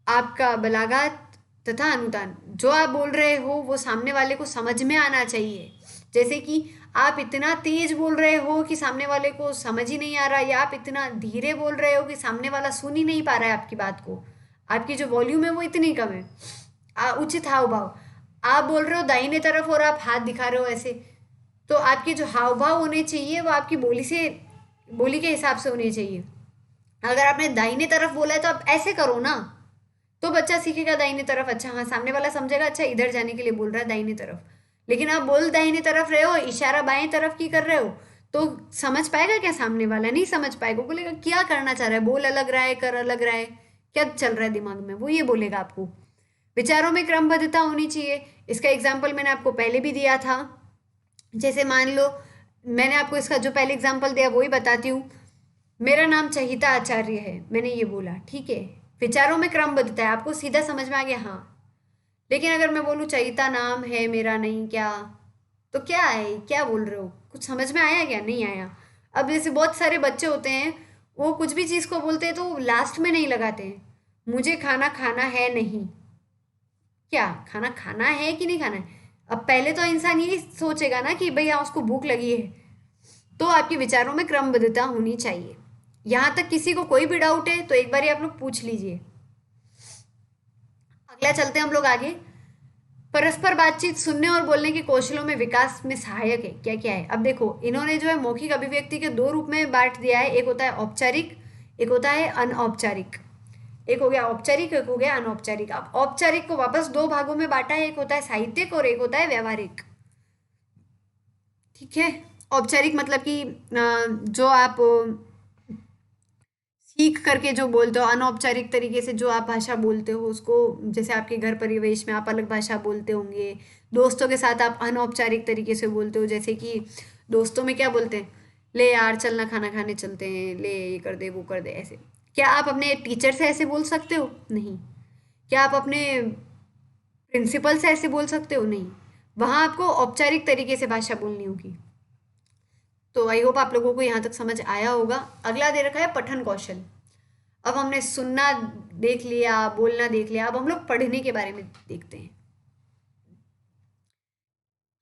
आपका बलागात तथा अनुदान, जो आप बोल रहे हो वो सामने वाले को समझ में आना चाहिए। जैसे कि आप इतना तेज बोल रहे हो कि सामने वाले को समझ ही नहीं आ रहा, या आप इतना धीरे बोल रहे हो कि सामने वाला सुन ही नहीं पा रहा है आपकी बात को। आपकी जो वॉल्यूम है वो इतनी कम है। उचित हाव भाव, आप बोल रहे हो दाहिने तरफ और आप हाथ दिखा रहे हो ऐसे, तो आपके जो हाव भाव होने चाहिए वो आपकी बोली के हिसाब से होने चाहिए। अगर आपने दाहिने तरफ बोला है तो आप ऐसे करो ना, तो बच्चा सीखेगा दाहिने तरफ। अच्छा, हाँ, सामने वाला समझेगा अच्छा इधर जाने के लिए बोल रहा है दाहिने तरफ। लेकिन आप बोल दाहिने तरफ रहे हो, इशारा बाएं तरफ की कर रहे हो, तो समझ पाएगा क्या सामने वाला? नहीं समझ पाएगा। बोलेगा क्या करना चाह रहा है, बोल अलग रहा है, कर अलग रहा है, क्या चल रहा है दिमाग में, वो ये बोलेगा आपको। विचारों में क्रमबद्धता होनी चाहिए। इसका एग्जाम्पल मैंने आपको पहले भी दिया था। जैसे मान लो, मैंने आपको इसका जो पहले एग्जाम्पल दिया वही बताती हूँ। मेरा नाम चहिता आचार्य है, मैंने ये बोला, ठीक है। विचारों में क्रमबद्धता है, आपको सीधा समझ में आ गया, हाँ। लेकिन अगर मैं बोलूँ चहिता नाम है मेरा, नहीं क्या, तो क्या है, क्या बोल रहे हो, कुछ समझ में आया क्या? नहीं आया। अब जैसे बहुत सारे बच्चे होते हैं, वो कुछ भी चीज़ को बोलते हैं तो लास्ट में नहीं लगाते हैं। मुझे खाना खाना है नहीं, क्या खाना खाना है कि नहीं खाना है? अब पहले तो इंसान यही सोचेगा ना कि भैया उसको भूख लगी है। तो आपके विचारों में क्रमबद्धता होनी चाहिए। यहाँ तक किसी को कोई भी डाउट है तो एक बार आप लोग पूछ लीजिए। अगला चलते हैं हम लोग आगे। परस्पर बातचीत सुनने और बोलने के कौशलों में विकास में सहायक है। क्या क्या है? अब देखो, इन्होंने जो है मौखिक अभिव्यक्ति के 2 रूप में बांट दिया है। एक होता है औपचारिक, एक होता है अनौपचारिक। एक हो गया औपचारिक, एक हो गया अनौपचारिक। अब औपचारिक को वापस 2 भागों में बांटा है, एक होता है साहित्यिक और एक होता है व्यवहारिक। ठीक है। औपचारिक मतलब कि जो आप सीख करके जो बोलते हो, अनौपचारिक तरीके से जो आप भाषा बोलते हो उसको, जैसे आपके घर परिवेश में आप अलग भाषा बोलते होंगे, दोस्तों के साथ आप अनौपचारिक तरीके से बोलते हो। जैसे कि दोस्तों में क्या बोलते हैं, ले यार चलना खाना खाने चलते हैं, ले ये कर दे वो कर दे, ऐसे। क्या आप अपने टीचर से ऐसे बोल सकते हो? नहीं। क्या आप अपने प्रिंसिपल से ऐसे बोल सकते हो? नहीं। वहाँ आपको औपचारिक तरीके से भाषा बोलनी होगी। तो आई होप आप लोगों को यहाँ तक समझ आया होगा। अगला दे रखा है पठन कौशल। अब हमने सुनना देख लिया, बोलना देख लिया, अब हम लोग पढ़ने के बारे में देखते हैं।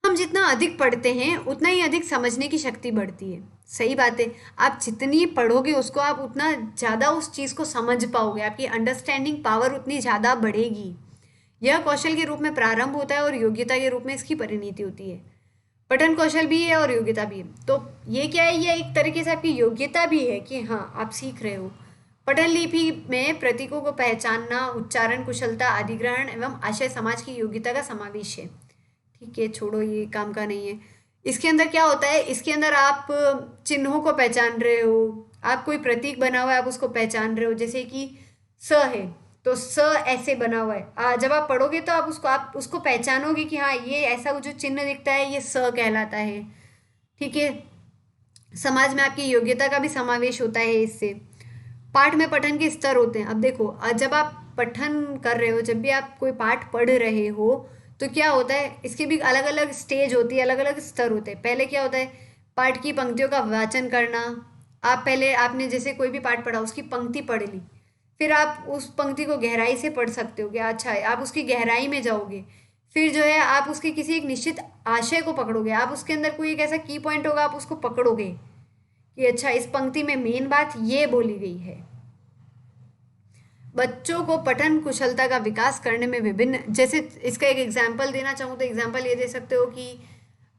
हम जितना अधिक पढ़ते हैं उतना ही अधिक समझने की शक्ति बढ़ती है। सही बात है। आप जितनी पढ़ोगे उसको आप उतना ज़्यादा उस चीज़ को समझ पाओगे, आपकी अंडरस्टैंडिंग पावर उतनी ज़्यादा बढ़ेगी। यह कौशल के रूप में प्रारंभ होता है और योग्यता के रूप में इसकी परिणति होती है। पठन कौशल भी है और योग्यता भी है। तो ये क्या है, ये एक तरीके से आपकी योग्यता भी है कि हाँ आप सीख रहे हो। पठन लिपि में प्रतीकों को पहचानना, उच्चारण कुशलता, अधिग्रहण एवं आशय समाज की योग्यता का समावेश है। ठीक है, छोड़ो, ये काम का नहीं है। इसके अंदर क्या होता है, इसके अंदर आप चिन्हों को पहचान रहे हो, आप कोई प्रतीक बना हुआ है आप उसको पहचान रहे हो। जैसे कि स है तो स ऐसे बना हुआ है, जब आप पढ़ोगे तो आप उसको पहचानोगे कि हाँ ये ऐसा जो चिन्ह दिखता है ये स कहलाता है। ठीक है। समाज में आपकी योग्यता का भी समावेश होता है इससे। पाठ में पठन के स्तर होते हैं। अब देखो, जब आप पठन कर रहे हो, जब भी आप कोई पाठ पढ़ रहे हो, तो क्या होता है, इसके भी अलग अलग स्टेज होती है, अलग अलग स्तर होते हैं। पहले क्या होता है, पाठ की पंक्तियों का वाचन करना। आप पहले आपने जैसे कोई भी पाठ पढ़ा, उसकी पंक्ति पढ़ ली, फिर आप उस पंक्ति को गहराई से पढ़ सकते हो कि अच्छा है, आप उसकी गहराई में जाओगे। फिर जो है आप उसके किसी एक निश्चित आशय को पकड़ोगे, आप उसके अंदर कोई एक ऐसा की पॉइंट होगा आप उसको पकड़ोगे कि अच्छा इस पंक्ति में मेन बात ये बोली गई है। बच्चों को पठन कुशलता का विकास करने में विभिन्न, जैसे इसका एक एग्जाम्पल देना चाहूँ तो एग्जाम्पल ये दे सकते हो कि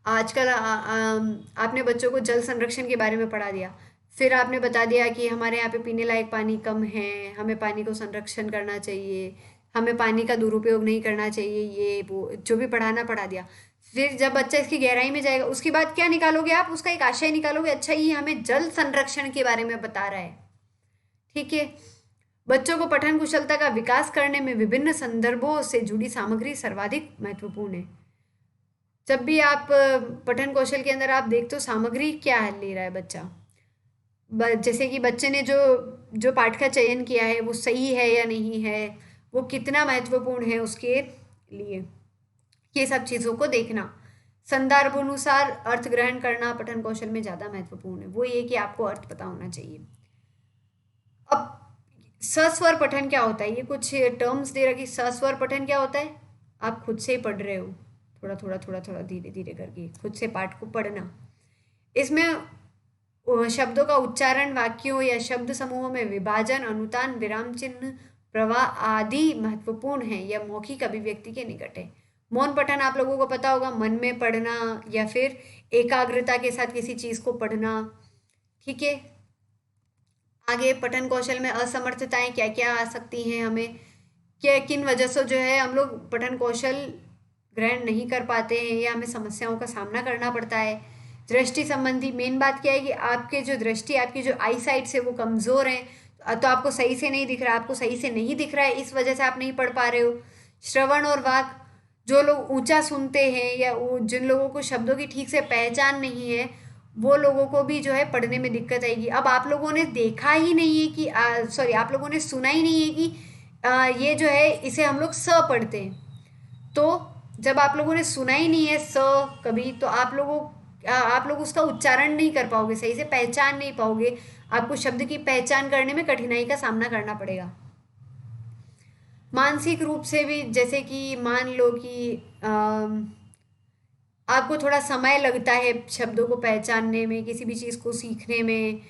आजकल आपने बच्चों को जल संरक्षण के बारे में पढ़ा दिया, फिर आपने बता दिया कि हमारे यहाँ पे पीने लायक पानी कम है, हमें पानी को संरक्षण करना चाहिए, हमें पानी का दुरुपयोग नहीं करना चाहिए, ये वो जो भी पढ़ाना पढ़ा दिया। फिर जब बच्चा इसकी गहराई में जाएगा उसके बाद क्या निकालोगे आप, उसका एक आशय निकालोगे, अच्छा ये हमें जल संरक्षण के बारे में बता रहा है। ठीक है। बच्चों को पठन कुशलता का विकास करने में विभिन्न संदर्भों से जुड़ी सामग्री सर्वाधिक महत्वपूर्ण है। जब भी आप पठन कौशल के अंदर आप देखते हो सामग्री क्या है ले रहा है बच्चा, जैसे कि बच्चे ने जो जो पाठ का चयन किया है वो सही है या नहीं है, वो कितना महत्वपूर्ण है उसके लिए, ये सब चीज़ों को देखना। संदर्भ अनुसार अर्थ ग्रहण करना पठन कौशल में ज़्यादा महत्वपूर्ण है, वो ये कि आपको अर्थ पता होना चाहिए। अब सस्वर पठन क्या होता है, ये कुछ टर्म्स दे रहा कि सस्वर पठन क्या होता है, आप खुद से ही पढ़ रहे हो, थोड़ा थोड़ा थोड़ा थोड़ा धीरे धीरे करके खुद से पाठ को पढ़ना। इसमें शब्दों का उच्चारण, वाक्यों या शब्द समूहों में विभाजन, अनुतान, विराम चिन्ह, प्रवाह आदि महत्वपूर्ण है। यह मौखिक अभिव्यक्ति के निकट है। मौन पठन आप लोगों को पता होगा, मन में पढ़ना या फिर एकाग्रता के साथ किसी चीज़ को पढ़ना। ठीक है। आगे पठन कौशल में असमर्थताएं क्या क्या आ सकती हैं, हमें क्या किन वजह से जो है हम लोग पठन कौशल ग्रहण नहीं कर पाते हैं या हमें समस्याओं का सामना करना पड़ता है। दृष्टि संबंधी मेन बात क्या है कि आपके जो दृष्टि, आपकी जो आई साइट से वो कमज़ोर हैं, तो आपको सही से नहीं दिख रहा, आपको सही से नहीं दिख रहा है, इस वजह से आप नहीं पढ़ पा रहे हो। श्रवण और वाक, जो लोग ऊंचा सुनते हैं या जिन लोगों को शब्दों की ठीक से पहचान नहीं है, वो लोगों को भी जो है पढ़ने में दिक्कत आएगी। अब आप लोगों ने देखा ही नहीं है कि सॉरी, आप लोगों ने सुना ही नहीं है कि ये जो है इसे हम लोग स पढ़ते हैं। तो जब आप लोगों ने सुना ही नहीं है स कभी, तो आप लोग उसका उच्चारण नहीं कर पाओगे, सही से पहचान नहीं पाओगे, आपको शब्द की पहचान करने में कठिनाई का सामना करना पड़ेगा। मानसिक रूप से भी, जैसे कि मान लो कि आपको थोड़ा समय लगता है शब्दों को पहचानने में, किसी भी चीज़ को सीखने में,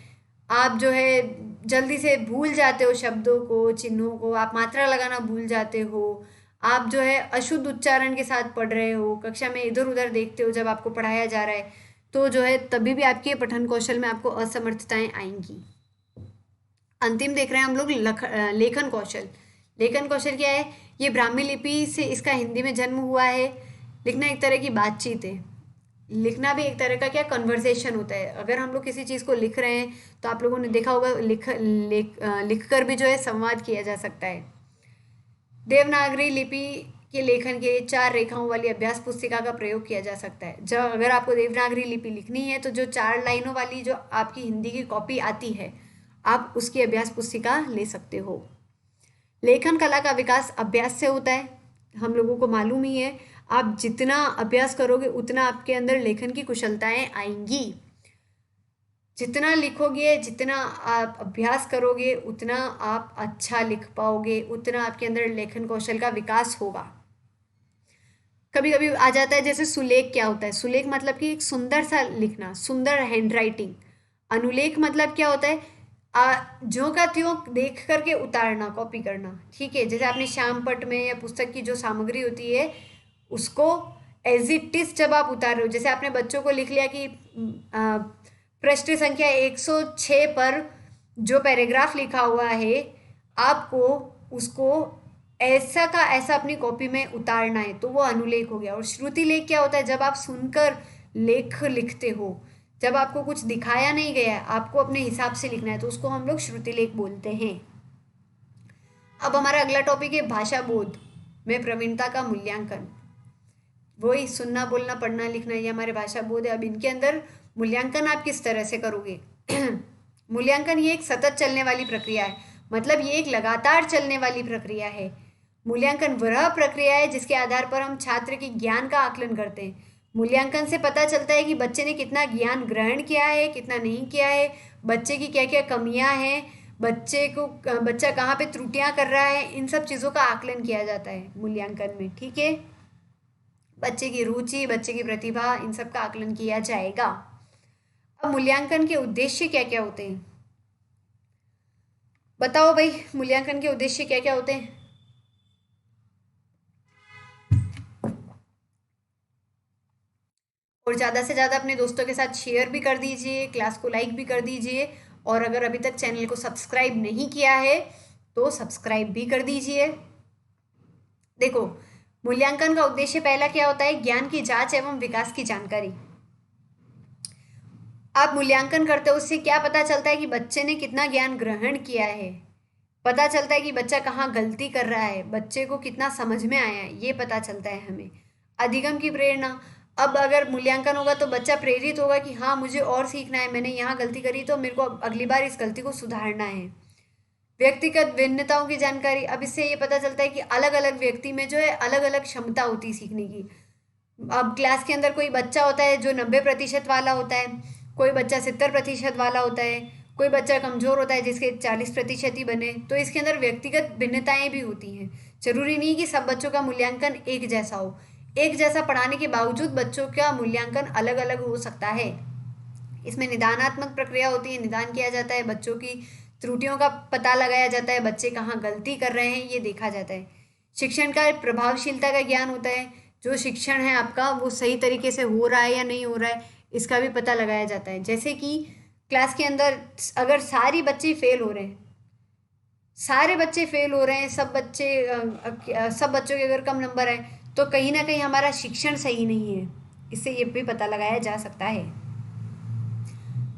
आप जो है जल्दी से भूल जाते हो शब्दों को, चिन्हों को, आप मात्रा लगाना भूल जाते हो, आप जो है अशुद्ध उच्चारण के साथ पढ़ रहे हो, कक्षा में इधर उधर देखते हो जब आपको पढ़ाया जा रहा है, तो जो है तभी भी आपके पठन कौशल में आपको असमर्थताएं आएंगी। अंतिम देख रहे हैं हम लोग लेखन कौशल। लेखन कौशल क्या है, ये ब्राह्मी लिपि से इसका हिंदी में जन्म हुआ है। लिखना एक तरह की बातचीत है, लिखना भी एक तरह का क्या कन्वर्सेशन होता है। अगर हम लोग किसी चीज़ को लिख रहे हैं तो आप लोगों ने देखा होगा लिख कर भी जो है संवाद किया जा सकता है। देवनागरी लिपि के लेखन के लिए 4 रेखाओं वाली अभ्यास पुस्तिका का प्रयोग किया जा सकता है। जब अगर आपको देवनागरी लिपि लिखनी है तो जो 4 लाइनों वाली जो आपकी हिंदी की कॉपी आती है, आप उसकी अभ्यास पुस्तिका ले सकते हो। लेखन कला का विकास अभ्यास से होता है, हम लोगों को मालूम ही है। आप जितना अभ्यास करोगे उतना आपके अंदर लेखन की कुशलताएं आएंगी। जितना लिखोगे, जितना आप अभ्यास करोगे, उतना आप अच्छा लिख पाओगे, उतना आपके अंदर लेखन कौशल का विकास होगा। कभी कभी आ जाता है, जैसे सुलेख क्या होता है, सुलेख मतलब कि एक सुंदर सा लिखना, सुंदर हैंड राइटिंग। अनुलेख मतलब क्या होता है, ज्यों का त्यों देख करके उतारना, कॉपी करना। ठीक है। जैसे आपने श्याम पट में या पुस्तक की जो सामग्री होती है उसको एज इट इज जब आप उतार रहे हो, जैसे आपने बच्चों को लिख लिया कि पृष्ठ संख्या 106 पर जो पैराग्राफ लिखा हुआ है, आपको उसको ऐसा का ऐसा अपनी कॉपी में उतारना है, तो वो अनुलेख हो गया। और श्रुति लेख क्या होता है, जब आप सुनकर लेख लिखते हो, जब आपको कुछ दिखाया नहीं गया है, आपको अपने हिसाब से लिखना है, तो उसको हम लोग श्रुति लेख बोलते हैं। अब हमारा अगला टॉपिक है भाषा बोध में प्रवीणता का मूल्यांकन। वही सुनना, बोलना, पढ़ना, लिखना, ये हमारे भाषा बोध है। अब इनके अंदर मूल्यांकन आप किस तरह से करोगे? मूल्यांकन ये एक सतत चलने वाली प्रक्रिया है, मतलब ये एक लगातार चलने वाली प्रक्रिया है। मूल्यांकन वह प्रक्रिया है जिसके आधार पर हम छात्र के ज्ञान का आकलन करते हैं। मूल्यांकन से पता चलता है कि बच्चे ने कितना ज्ञान ग्रहण किया है, कितना नहीं किया है, बच्चे की क्या क्या कमियां हैं, बच्चा कहाँ पे त्रुटियां कर रहा है, इन सब चीज़ों का आकलन किया जाता है मूल्यांकन में। ठीक है। बच्चे की रुचि, बच्चे की प्रतिभा, इन सब का आकलन किया जाएगा। अब मूल्यांकन के उद्देश्य क्या क्या होते हैं? बताओ भाई, मूल्यांकन के उद्देश्य क्या क्या होते हैं? और ज़्यादा से ज़्यादा अपने दोस्तों के साथ शेयर भी कर दीजिए, क्लास को लाइक भी कर दीजिए, और अगर अभी तक चैनल को सब्सक्राइब नहीं किया है तो सब्सक्राइब भी कर दीजिए। देखो, मूल्यांकन का उद्देश्य पहला क्या होता है? ज्ञान की जांच एवं विकास की जानकारी। आप मूल्यांकन करते हो, उससे क्या पता चलता है कि बच्चे ने कितना ज्ञान ग्रहण किया है। पता चलता है कि बच्चा कहाँ गलती कर रहा है, बच्चे को कितना समझ में आया है, ये पता चलता है हमें। अधिगम की प्रेरणा। अब अगर मूल्यांकन होगा तो बच्चा प्रेरित होगा कि हाँ, मुझे और सीखना है, मैंने यहाँ गलती करी तो मेरे को अगली बार इस गलती को सुधारना है। व्यक्तिगत भिन्नताओं की जानकारी। अब इससे ये पता चलता है कि अलग अलग व्यक्ति में जो है अलग अलग क्षमता होती है सीखने की। अब क्लास के अंदर कोई बच्चा होता है जो 90% वाला होता है, कोई बच्चा 70% वाला होता है, कोई बच्चा कमज़ोर होता है जिसके 40% ही बने, तो इसके अंदर व्यक्तिगत भिन्नताएं भी होती हैं। जरूरी नहीं कि सब बच्चों का मूल्यांकन एक जैसा हो। एक जैसा पढ़ाने के बावजूद बच्चों का मूल्यांकन अलग अलग हो सकता है। इसमें निदानात्मक प्रक्रिया होती है, निदान किया जाता है, बच्चों की त्रुटियों का पता लगाया जाता है, बच्चे कहाँ गलती कर रहे हैं ये देखा जाता है। शिक्षण का प्रभावशीलता का ज्ञान होता है, जो शिक्षण है आपका वो सही तरीके से हो रहा है या नहीं हो रहा है, इसका भी पता लगाया जाता है। जैसे कि क्लास के अंदर अगर सारी बच्चे फेल हो रहे हैं, सारे बच्चे फेल हो रहे हैं, सब बच्चों के अगर कम नंबर है, तो कहीं ना कहीं हमारा शिक्षण सही नहीं है। इससे ये भी पता लगाया जा सकता है।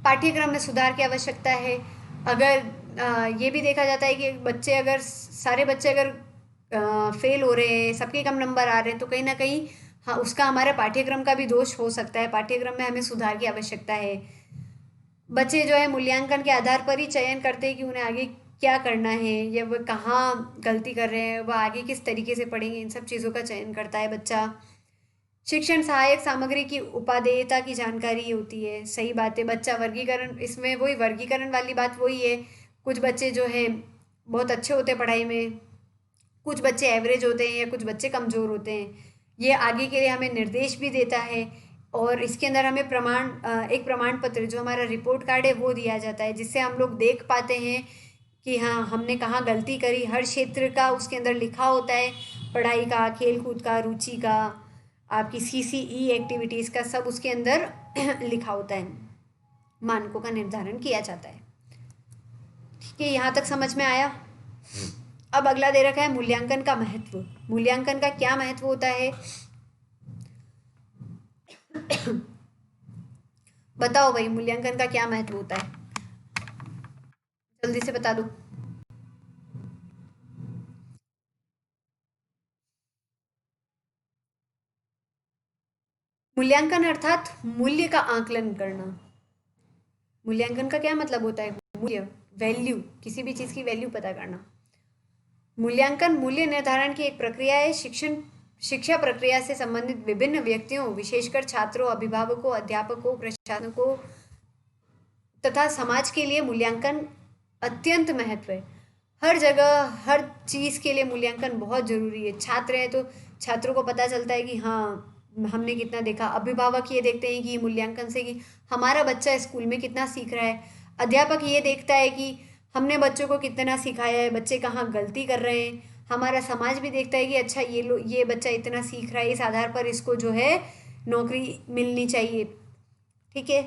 पाठ्यक्रम में सुधार की आवश्यकता है। अगर ये भी देखा जाता है कि बच्चे अगर सारे बच्चे अगर फेल हो रहे हैं, सबके कम नंबर आ रहे हैं, तो कहीं ना कहीं हाँ, उसका हमारे पाठ्यक्रम का भी दोष हो सकता है। पाठ्यक्रम में हमें सुधार की आवश्यकता है। बच्चे जो है मूल्यांकन के आधार पर ही चयन करते हैं कि उन्हें आगे क्या करना है, या वह कहाँ गलती कर रहे हैं, वह आगे किस तरीके से पढ़ेंगे, इन सब चीज़ों का चयन करता है बच्चा। शिक्षण सहायक सामग्री की उपादेयता की जानकारी होती है। सही बात है, बच्चा वर्गीकरण, इसमें वही वर्गीकरण वाली बात वही है। कुछ बच्चे जो हैं बहुत अच्छे होते हैं पढ़ाई में, कुछ बच्चे एवरेज होते हैं, या कुछ बच्चे कमज़ोर होते हैं। ये आगे के लिए हमें निर्देश भी देता है। और इसके अंदर हमें एक प्रमाण पत्र जो हमारा रिपोर्ट कार्ड है वो दिया जाता है, जिससे हम लोग देख पाते हैं कि हाँ, हमने कहाँ गलती करी। हर क्षेत्र का उसके अंदर लिखा होता है, पढ़ाई का, खेल कूद का, रुचि का, आपकी CCE एक्टिविटीज़ का, सब उसके अंदर लिखा होता है। मानकों का निर्धारण किया जाता है। ठीक है, यहाँ तक समझ में आया? अब अगला दे रखा है मूल्यांकन का महत्व। मूल्यांकन का क्या महत्व होता है? बताओ भाई, मूल्यांकन का क्या महत्व होता है? जल्दी से बता दो। मूल्यांकन अर्थात मूल्य का आकलन करना। मूल्यांकन का क्या मतलब होता है? मूल्य, वैल्यू, किसी भी चीज़ की वैल्यू पता करना। मूल्यांकन मूल्य निर्धारण की एक प्रक्रिया है। शिक्षा प्रक्रिया से संबंधित विभिन्न व्यक्तियों, विशेषकर छात्रों, अभिभावकों, अध्यापकों, प्रशासकों तथा समाज के लिए मूल्यांकन अत्यंत महत्व है। हर जगह हर चीज़ के लिए मूल्यांकन बहुत ज़रूरी है। छात्र हैं तो छात्रों को पता चलता है कि हाँ, हमने कितना देखा। अभिभावक ये देखते हैं कि मूल्यांकन से कि हमारा बच्चा स्कूल में कितना सीख रहा है। अध्यापक ये देखता है कि हमने बच्चों को कितना सिखाया है, बच्चे कहाँ गलती कर रहे हैं। हमारा समाज भी देखता है कि अच्छा, ये बच्चा इतना सीख रहा है, इस आधार पर इसको जो है नौकरी मिलनी चाहिए। ठीक है।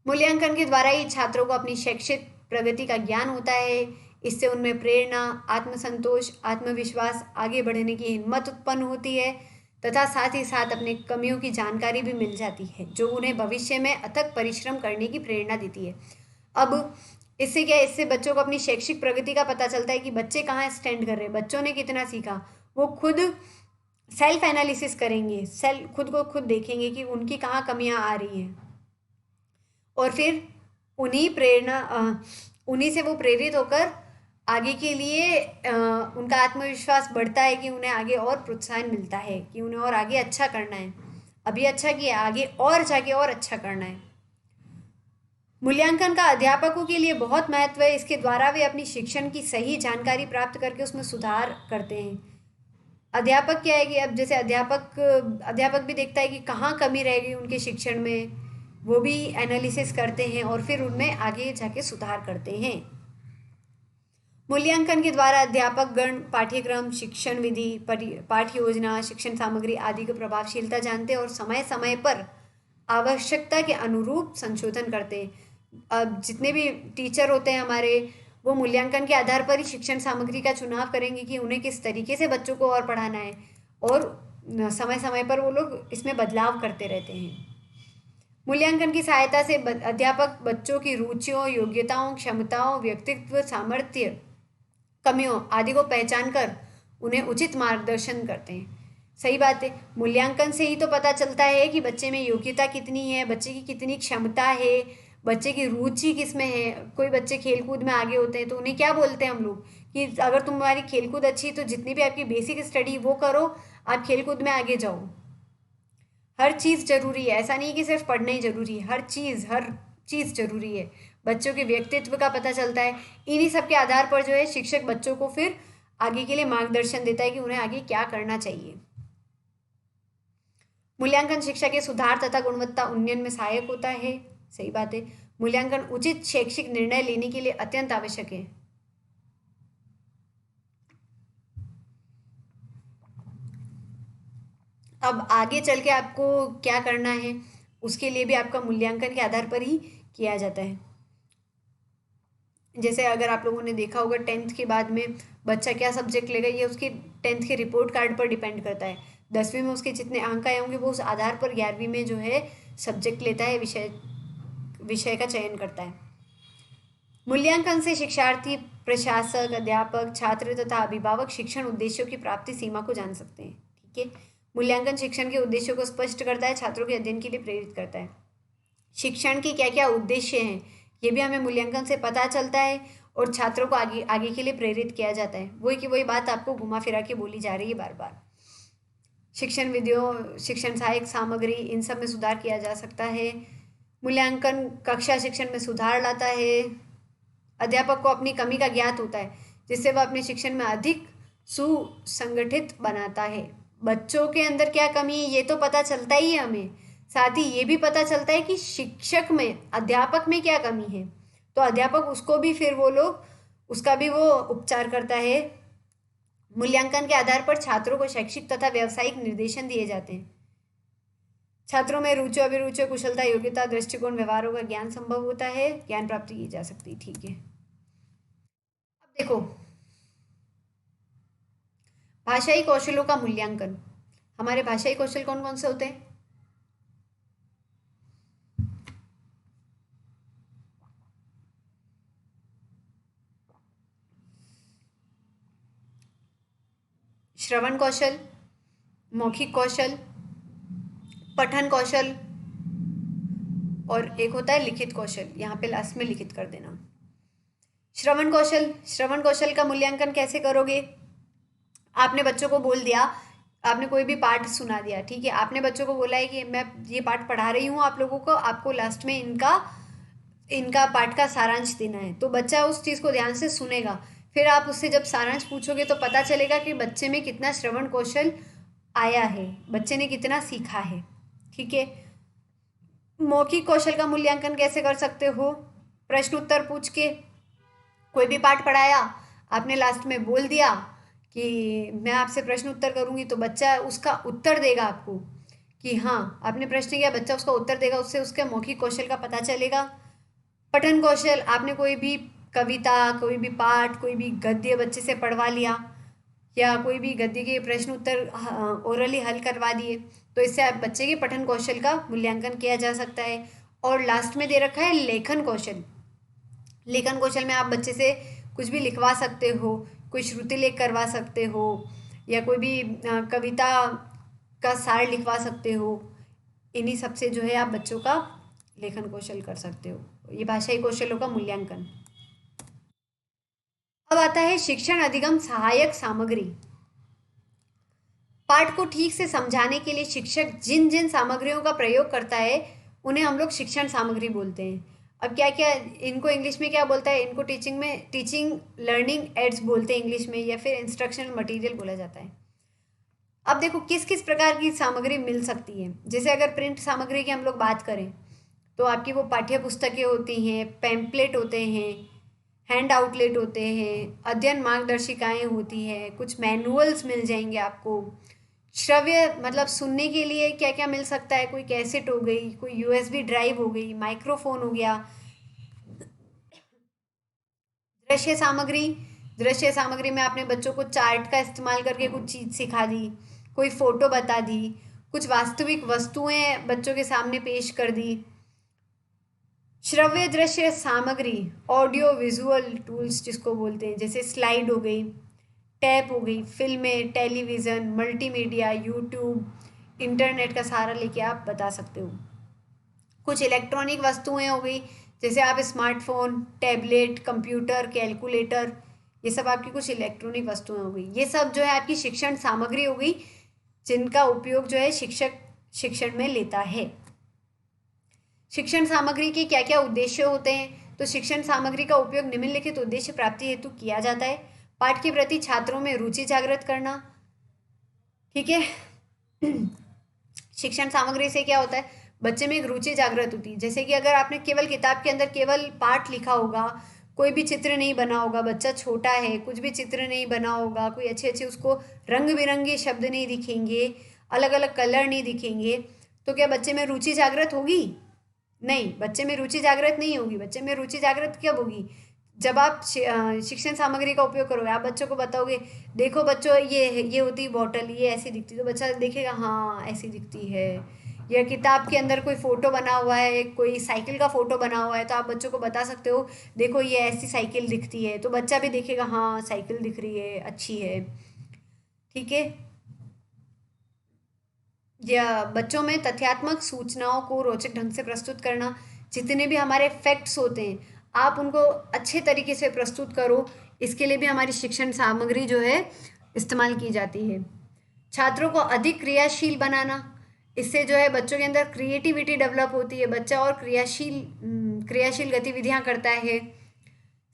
मूल्यांकन के द्वारा ही छात्रों को अपनी शैक्षिक प्रगति का ज्ञान होता है। इससे उनमें प्रेरणा, आत्मसंतोष, आत्मविश्वास, आगे बढ़ने की हिम्मत उत्पन्न होती है, तथा साथ ही साथ अपने कमियों की जानकारी भी मिल जाती है, जो उन्हें भविष्य में अथक परिश्रम करने की प्रेरणा देती है। अब इससे क्या है? इससे बच्चों को अपनी शैक्षिक प्रगति का पता चलता है कि बच्चे कहाँ स्टैंड कर रहे हैं, बच्चों ने कितना सीखा। वो खुद सेल्फ एनालिसिस करेंगे, खुद को खुद देखेंगे कि उनकी कहाँ कमियां आ रही हैं, और फिर उन्हीं से वो प्रेरित होकर आगे के लिए उनका आत्मविश्वास बढ़ता है कि उन्हें आगे और प्रोत्साहन मिलता है कि उन्हें और आगे अच्छा करना है। अभी अच्छा किया, आगे और जाके और अच्छा करना है। मूल्यांकन का अध्यापकों के लिए बहुत महत्व है। इसके द्वारा वे अपनी शिक्षण की सही जानकारी प्राप्त करके उसमें सुधार करते हैं। अध्यापक क्या है कि अब जैसे अध्यापक भी देखता है कि कहाँ कमी रह गई उनके शिक्षण में, वो भी एनालिसिस करते हैं और फिर उनमें आगे जाके सुधार करते हैं। मूल्यांकन के द्वारा अध्यापक गण पाठ्यक्रम, शिक्षण विधि, पाठ्य योजना, शिक्षण सामग्री आदि की प्रभावशीलता जानते हैं और समय समय पर आवश्यकता के अनुरूप संशोधन करते हैं। अब जितने भी टीचर होते हैं हमारे, वो मूल्यांकन के आधार पर ही शिक्षण सामग्री का चुनाव करेंगे कि उन्हें किस तरीके से बच्चों को और पढ़ाना है, और समय समय पर वो लोग इसमें बदलाव करते रहते हैं। मूल्यांकन की सहायता से अध्यापक बच्चों की रुचियों, योग्यताओं, क्षमताओं, व्यक्तित्व, सामर्थ्य, कमियों आदि को पहचान कर उन्हें उचित मार्गदर्शन करते हैं। सही बात है, मूल्यांकन से ही तो पता चलता है कि बच्चे में योग्यता कितनी है, बच्चे की कितनी क्षमता है, बच्चे की रुचि किस में है। कोई बच्चे खेलकूद में आगे होते हैं तो उन्हें क्या बोलते हैं हम लोग कि अगर तुम्हारी खेलकूद अच्छी तो जितनी भी आपकी बेसिक स्टडी वो करो, आप खेलकूद में आगे जाओ। हर चीज़ जरूरी है, ऐसा नहीं कि सिर्फ पढ़ना ही जरूरी है, हर चीज़ जरूरी है। बच्चों के व्यक्तित्व का पता चलता है। इन्हीं सब के आधार पर जो है शिक्षक बच्चों को फिर आगे के लिए मार्गदर्शन देता है कि उन्हें आगे क्या करना चाहिए। मूल्यांकन शिक्षा के सुधार तथा गुणवत्ता उन्नयन में सहायक होता है। सही बात है, मूल्यांकन उचित शैक्षिक निर्णय लेने के लिए अत्यंत आवश्यक है। अब आगे चल के आपको क्या करना है, उसके लिए भी आपका मूल्यांकन के आधार पर ही किया जाता है। जैसे अगर आप लोगों ने देखा होगा 10th के बाद में बच्चा क्या सब्जेक्ट लेगा, ये उसके 10th के रिपोर्ट कार्ड पर डिपेंड करता है। 10वीं में उसके जितने अंक आए होंगे वो उस आधार पर 11वीं में जो है सब्जेक्ट लेता है, विषय का चयन करता है। मूल्यांकन से शिक्षार्थी, प्रशासक, अध्यापक, छात्र तथा अभिभावक शिक्षण उद्देश्यों की प्राप्ति सीमा को जान सकते हैं। ठीक है, मूल्यांकन शिक्षण के उद्देश्यों को स्पष्ट करता है, छात्रों के अध्ययन के लिए प्रेरित करता है। शिक्षण के क्या क्या उद्देश्य हैं ये भी हमें मूल्यांकन से पता चलता है, और छात्रों को आगे आगे के लिए प्रेरित किया जाता है। वही की वही बात आपको घुमा फिरा के बोली जा रही है बार बार। शिक्षण विधियों, शिक्षण सहायक सामग्री, इन सब में सुधार किया जा सकता है। मूल्यांकन कक्षा शिक्षण में सुधार लाता है। अध्यापक को अपनी कमी का ज्ञात होता है, जिससे वह अपने शिक्षण में अधिक सुसंगठित बनाता है। बच्चों के अंदर क्या कमी है ये तो पता चलता ही है हमें, साथ ही ये भी पता चलता है कि शिक्षक में, अध्यापक में क्या कमी है, तो अध्यापक उसको भी फिर वो लोग उसका भी वो उपचार करता है। मूल्यांकन के आधार पर छात्रों को शैक्षिक तथा व्यावसायिक निर्देशन दिए जाते हैं। छात्रों में रुचि, अभिरुचि, कुशलता, योग्यता, दृष्टिकोण, व्यवहारों का ज्ञान संभव होता है, ज्ञान प्राप्ति की जा सकती है। ठीक है, अब देखो भाषाई कौशलों का मूल्यांकन। हमारे भाषाई कौशल कौन कौन से होते हैं? श्रवण कौशल, मौखिक कौशल, पठन कौशल, और एक होता है लिखित कौशल। यहाँ पे लास्ट में लिखित कर देना। श्रवण कौशल, श्रवण कौशल का मूल्यांकन कैसे करोगे? आपने बच्चों को बोल दिया, आपने कोई भी पाठ सुना दिया, ठीक है, आपने बच्चों को बोला है कि मैं ये पाठ पढ़ा रही हूँ आप लोगों को, आपको लास्ट में इनका इनका पाठ का सारांश देना है। तो बच्चा उस चीज़ को ध्यान से सुनेगा, फिर आप उससे जब सारांश पूछोगे तो पता चलेगा कि बच्चे में कितना श्रवण कौशल आया है, बच्चे ने कितना सीखा है। ठीक है, मौखिक कौशल का मूल्यांकन कैसे कर सकते हो? प्रश्न उत्तर पूछ के, कोई भी पाठ पढ़ाया, आपने लास्ट में बोल दिया कि मैं आपसे प्रश्न उत्तर करूंगी, तो बच्चा उसका उत्तर देगा आपको कि हाँ आपने प्रश्न किया, बच्चा उसका उत्तर देगा, उससे उसके मौखिक कौशल का पता चलेगा। पठन कौशल, आपने कोई भी कविता, कोई भी पाठ, कोई भी गद्य बच्चे से पढ़वा लिया, या कोई भी गद्य के प्रश्न उत्तर ओरली हल करवा दिए, तो इससे आप बच्चे के पठन कौशल का मूल्यांकन किया जा सकता है। और लास्ट में दे रखा है लेखन कौशल। लेखन कौशल में आप बच्चे से कुछ भी लिखवा सकते हो, कोई श्रुति लेख करवा सकते हो, या कोई भी कविता का सार लिखवा सकते हो। इन्हीं सब से जो है आप बच्चों का लेखन कौशल कर सकते हो। ये भाषाई कौशलों का मूल्यांकन। अब आता है शिक्षण अधिगम सहायक सामग्री। पाठ को ठीक से समझाने के लिए शिक्षक जिन जिन सामग्रियों का प्रयोग करता है उन्हें हम लोग शिक्षण सामग्री बोलते हैं। अब क्या क्या इनको इंग्लिश में क्या बोलता है? इनको टीचिंग लर्निंग एड्स बोलते हैं इंग्लिश में, या फिर इंस्ट्रक्शनल मटेरियल बोला जाता है। अब देखो किस किस प्रकार की सामग्री मिल सकती है। जैसे अगर प्रिंट सामग्री की हम लोग बात करें तो आपकी वो पाठ्य पुस्तकें होती हैं, पैम्पलेट होते हैं, हैंड आउटलेट होते हैं, अध्ययन मार्गदर्शिकाएं होती हैं, कुछ मैनुअल्स मिल जाएंगे आपको। श्रव्य मतलब सुनने के लिए क्या क्या मिल सकता है, कोई कैसेट हो गई, कोई यूएसबी ड्राइव हो गई, माइक्रोफोन हो गया। दृश्य सामग्री, दृश्य सामग्री में आपने बच्चों को चार्ट का इस्तेमाल करके कुछ चीज़ सिखा दी, कोई फोटो बता दी, कुछ वास्तविक वस्तुएं बच्चों के सामने पेश कर दी। श्रव्य दृश्य सामग्री, ऑडियो विजुअल टूल्स जिसको बोलते हैं, जैसे स्लाइड हो गई, टैप हो गई, फिल्में, टेलीविज़न, मल्टीमीडिया, यूट्यूब, इंटरनेट का सहारा लेके आप बता सकते हो। कुछ इलेक्ट्रॉनिक वस्तुएं हो गई, जैसे आप स्मार्टफोन, टैबलेट, कंप्यूटर, कैलकुलेटर, ये सब आपकी कुछ इलेक्ट्रॉनिक वस्तुएं हो गई। ये सब जो है आपकी शिक्षण सामग्री हो गई, जिनका उपयोग जो है शिक्षक शिक्षण में लेता है। शिक्षण सामग्री के क्या क्या उद्देश्य होते हैं? तो शिक्षण सामग्री का उपयोग निम्नलिखित उद्देश्य प्राप्ति हेतु किया जाता है। पाठ के प्रति छात्रों में रुचि जागृत करना, ठीक है। शिक्षण सामग्री से क्या होता है, बच्चे में एक रुचि जागृत होती है। जैसे कि अगर आपने केवल किताब के अंदर केवल पाठ लिखा होगा, कोई भी चित्र नहीं बना होगा, बच्चा छोटा है, कुछ भी चित्र नहीं बना होगा, कोई अच्छे अच्छे उसको रंग बिरंगे शब्द नहीं दिखेंगे, अलग अलग कलर नहीं दिखेंगे, तो क्या बच्चे में रुचि जागृत होगी? नहीं, बच्चे में रुचि जागृत नहीं होगी। बच्चे में रुचि जागृत कब होगी? जब आप शिक्षण सामग्री का उपयोग करोगे, आप बच्चों को बताओगे, देखो बच्चों ये होती है बॉटल, ये ऐसी दिखती है, तो बच्चा देखेगा हाँ ऐसी दिखती है। या किताब के अंदर कोई फोटो बना हुआ है, कोई साइकिल का फोटो बना हुआ है, तो आप बच्चों को बता सकते हो, देखो ये ऐसी साइकिल दिखती है, तो बच्चा भी देखेगा हाँ साइकिल दिख रही है, अच्छी है, ठीक है। या बच्चों में तथ्यात्मक सूचनाओं को रोचक ढंग से प्रस्तुत करना, जितने भी हमारे फैक्ट्स होते हैं आप उनको अच्छे तरीके से प्रस्तुत करो, इसके लिए भी हमारी शिक्षण सामग्री जो है इस्तेमाल की जाती है। छात्रों को अधिक क्रियाशील बनाना, इससे जो है बच्चों के अंदर क्रिएटिविटी डेवलप होती है, बच्चा और क्रियाशील गतिविधियां करता है,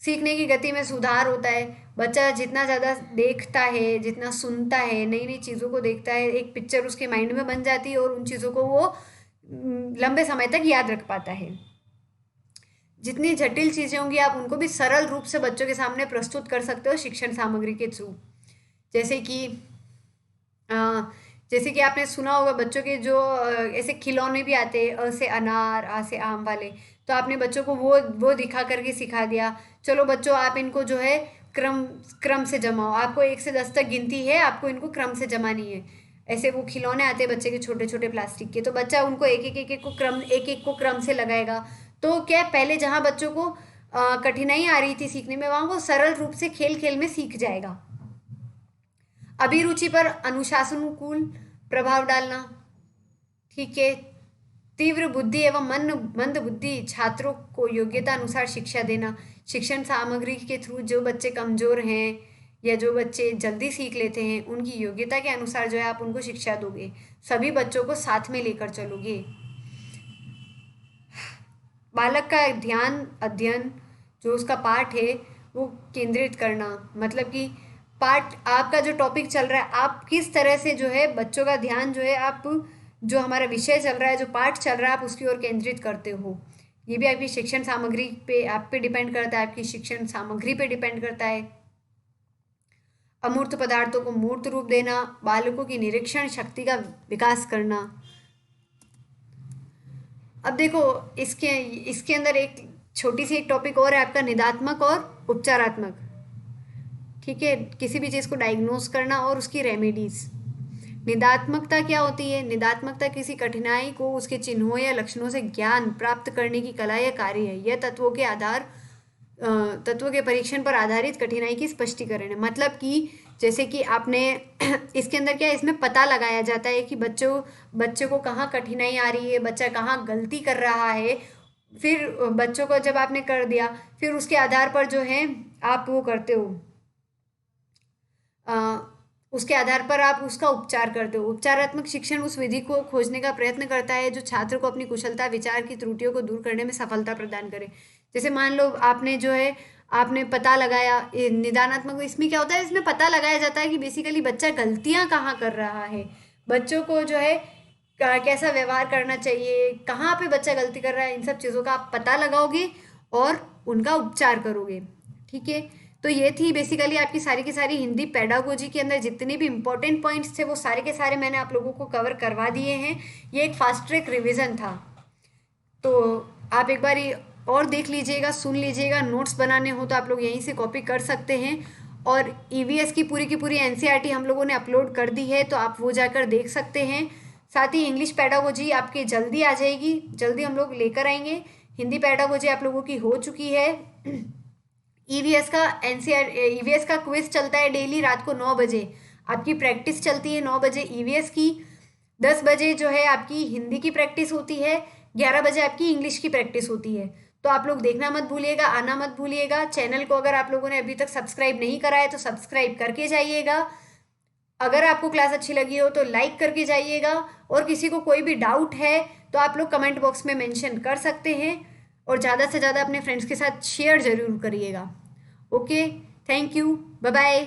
सीखने की गति में सुधार होता है। बच्चा जितना ज़्यादा देखता है, जितना सुनता है, नई नई चीज़ों को देखता है, एक पिक्चर उसके माइंड में बन जाती है और उन चीज़ों को वो लंबे समय तक याद रख पाता है। जितनी जटिल चीज़ें होंगी आप उनको भी सरल रूप से बच्चों के सामने प्रस्तुत कर सकते हो शिक्षण सामग्री के थ्रू। जैसे कि अ, जैसे कि आपने सुना होगा बच्चों के जो ऐसे खिलौने भी आते हैं, अ से अनार, आ से आम वाले, तो आपने बच्चों को वो दिखा करके सिखा दिया, चलो बच्चों आप इनको जो है क्रम क्रम से जमाओ, आपको 1 से 10 तक गिनती है, आपको इनको क्रम से जमानी है। ऐसे वो खिलौने आते हैं बच्चे के छोटे छोटे प्लास्टिक के, तो बच्चा उनको एक एक को क्रम से लगाएगा। तो क्या है, पहले जहाँ बच्चों को कठिनाई आ रही थी सीखने में, वहाँ वो सरल रूप से खेल खेल में सीख जाएगा। अभिरुचि पर अनुशासनानुकूल प्रभाव डालना, ठीक है। तीव्र बुद्धि एवं मंद बुद्धि छात्रों को योग्यता अनुसार शिक्षा देना, शिक्षण सामग्री के थ्रू जो बच्चे कमजोर हैं या जो बच्चे जल्दी सीख लेते हैं, उनकी योग्यता के अनुसार जो है आप उनको शिक्षा दोगे, सभी बच्चों को साथ में लेकर चलोगे। बालक का ध्यान अध्ययन, जो उसका पाठ है वो केंद्रित करना, मतलब कि पाठ आपका जो टॉपिक चल रहा है, आप किस तरह से जो है बच्चों का ध्यान जो है आप जो हमारा विषय चल रहा है, जो पाठ चल रहा है, आप उसकी ओर केंद्रित करते हो। ये भी आपकी शिक्षण सामग्री पे आप पे डिपेंड करता है, आपकी शिक्षण सामग्री पे डिपेंड करता है। अमूर्त पदार्थों को मूर्त रूप देना, बालकों की निरीक्षण शक्ति का विकास करना। अब देखो इसके इसके अंदर एक छोटी सी एक टॉपिक और है आपका, निदात्मक और उपचारात्मक, ठीक है। किसी भी चीज़ को डायग्नोस करना और उसकी रेमेडीज। निदात्मकता क्या होती है? निदात्मकता किसी कठिनाई को उसके चिन्हों या लक्षणों से ज्ञान प्राप्त करने की कला या कार्य है। यह तत्वों के परीक्षण पर आधारित कठिनाई की स्पष्टीकरण है। मतलब कि जैसे कि आपने इसके अंदर क्या है, इसमें पता लगाया जाता है कि बच्चों को कहाँ कठिनाई आ रही है, बच्चा कहाँ गलती कर रहा है। फिर बच्चों को जब आपने कर दिया, फिर उसके आधार पर जो है आप वो करते हो, उसके आधार पर आप उसका उपचार करते हो। उपचारात्मक शिक्षण उस विधि को खोजने का प्रयत्न करता है जो छात्र को अपनी कुशलता, विचार की त्रुटियों को दूर करने में सफलता प्रदान करे। जैसे मान लो आपने जो है आपने पता लगाया, निदानात्मक इसमें क्या होता है, इसमें पता लगाया जाता है कि बेसिकली बच्चा गलतियां कहाँ कर रहा है, बच्चों को जो है कैसा व्यवहार करना चाहिए, कहाँ पे बच्चा गलती कर रहा है, इन सब चीज़ों का आप पता लगाओगे और उनका उपचार करोगे। ठीक है। तो ये थी बेसिकली आपकी सारी की सारी हिंदी पेडागोजी के अंदर जितने भी इंपॉर्टेंट पॉइंट्स थे वो सारे के सारे मैंने आप लोगों को कवर करवा दिए हैं। ये एक फास्ट ट्रैक रिवीजन था, तो आप एक बार और देख लीजिएगा, सुन लीजिएगा। नोट्स बनाने हो तो आप लोग यहीं से कॉपी कर सकते हैं। और ईवीएस की पूरी एनसीईआरटी हम लोगों ने अपलोड कर दी है, तो आप वो जाकर देख सकते हैं। साथ ही इंग्लिश पेडागोजी आपके जल्दी आ जाएगी, जल्दी हम लोग लेकर आएंगे। हिंदी पेडागोजी आप लोगों की हो चुकी है। ईवीएस का क्विज चलता है डेली रात को 9 बजे। आपकी प्रैक्टिस चलती है 9 बजे ईवीएस की। 10 बजे जो है आपकी हिंदी की प्रैक्टिस होती है। 11 बजे आपकी इंग्लिश की प्रैक्टिस होती है। तो आप लोग देखना मत भूलिएगा, आना मत भूलिएगा। चैनल को अगर आप लोगों ने अभी तक सब्सक्राइब नहीं करा है तो सब्सक्राइब करके जाइएगा। अगर आपको क्लास अच्छी लगी हो तो लाइक करके जाइएगा। और किसी को कोई भी डाउट है तो आप लोग कमेंट बॉक्स में मेंशन कर सकते हैं। और ज़्यादा से ज़्यादा अपने फ्रेंड्स के साथ शेयर ज़रूर करिएगा। Okay, thank you, bye bye.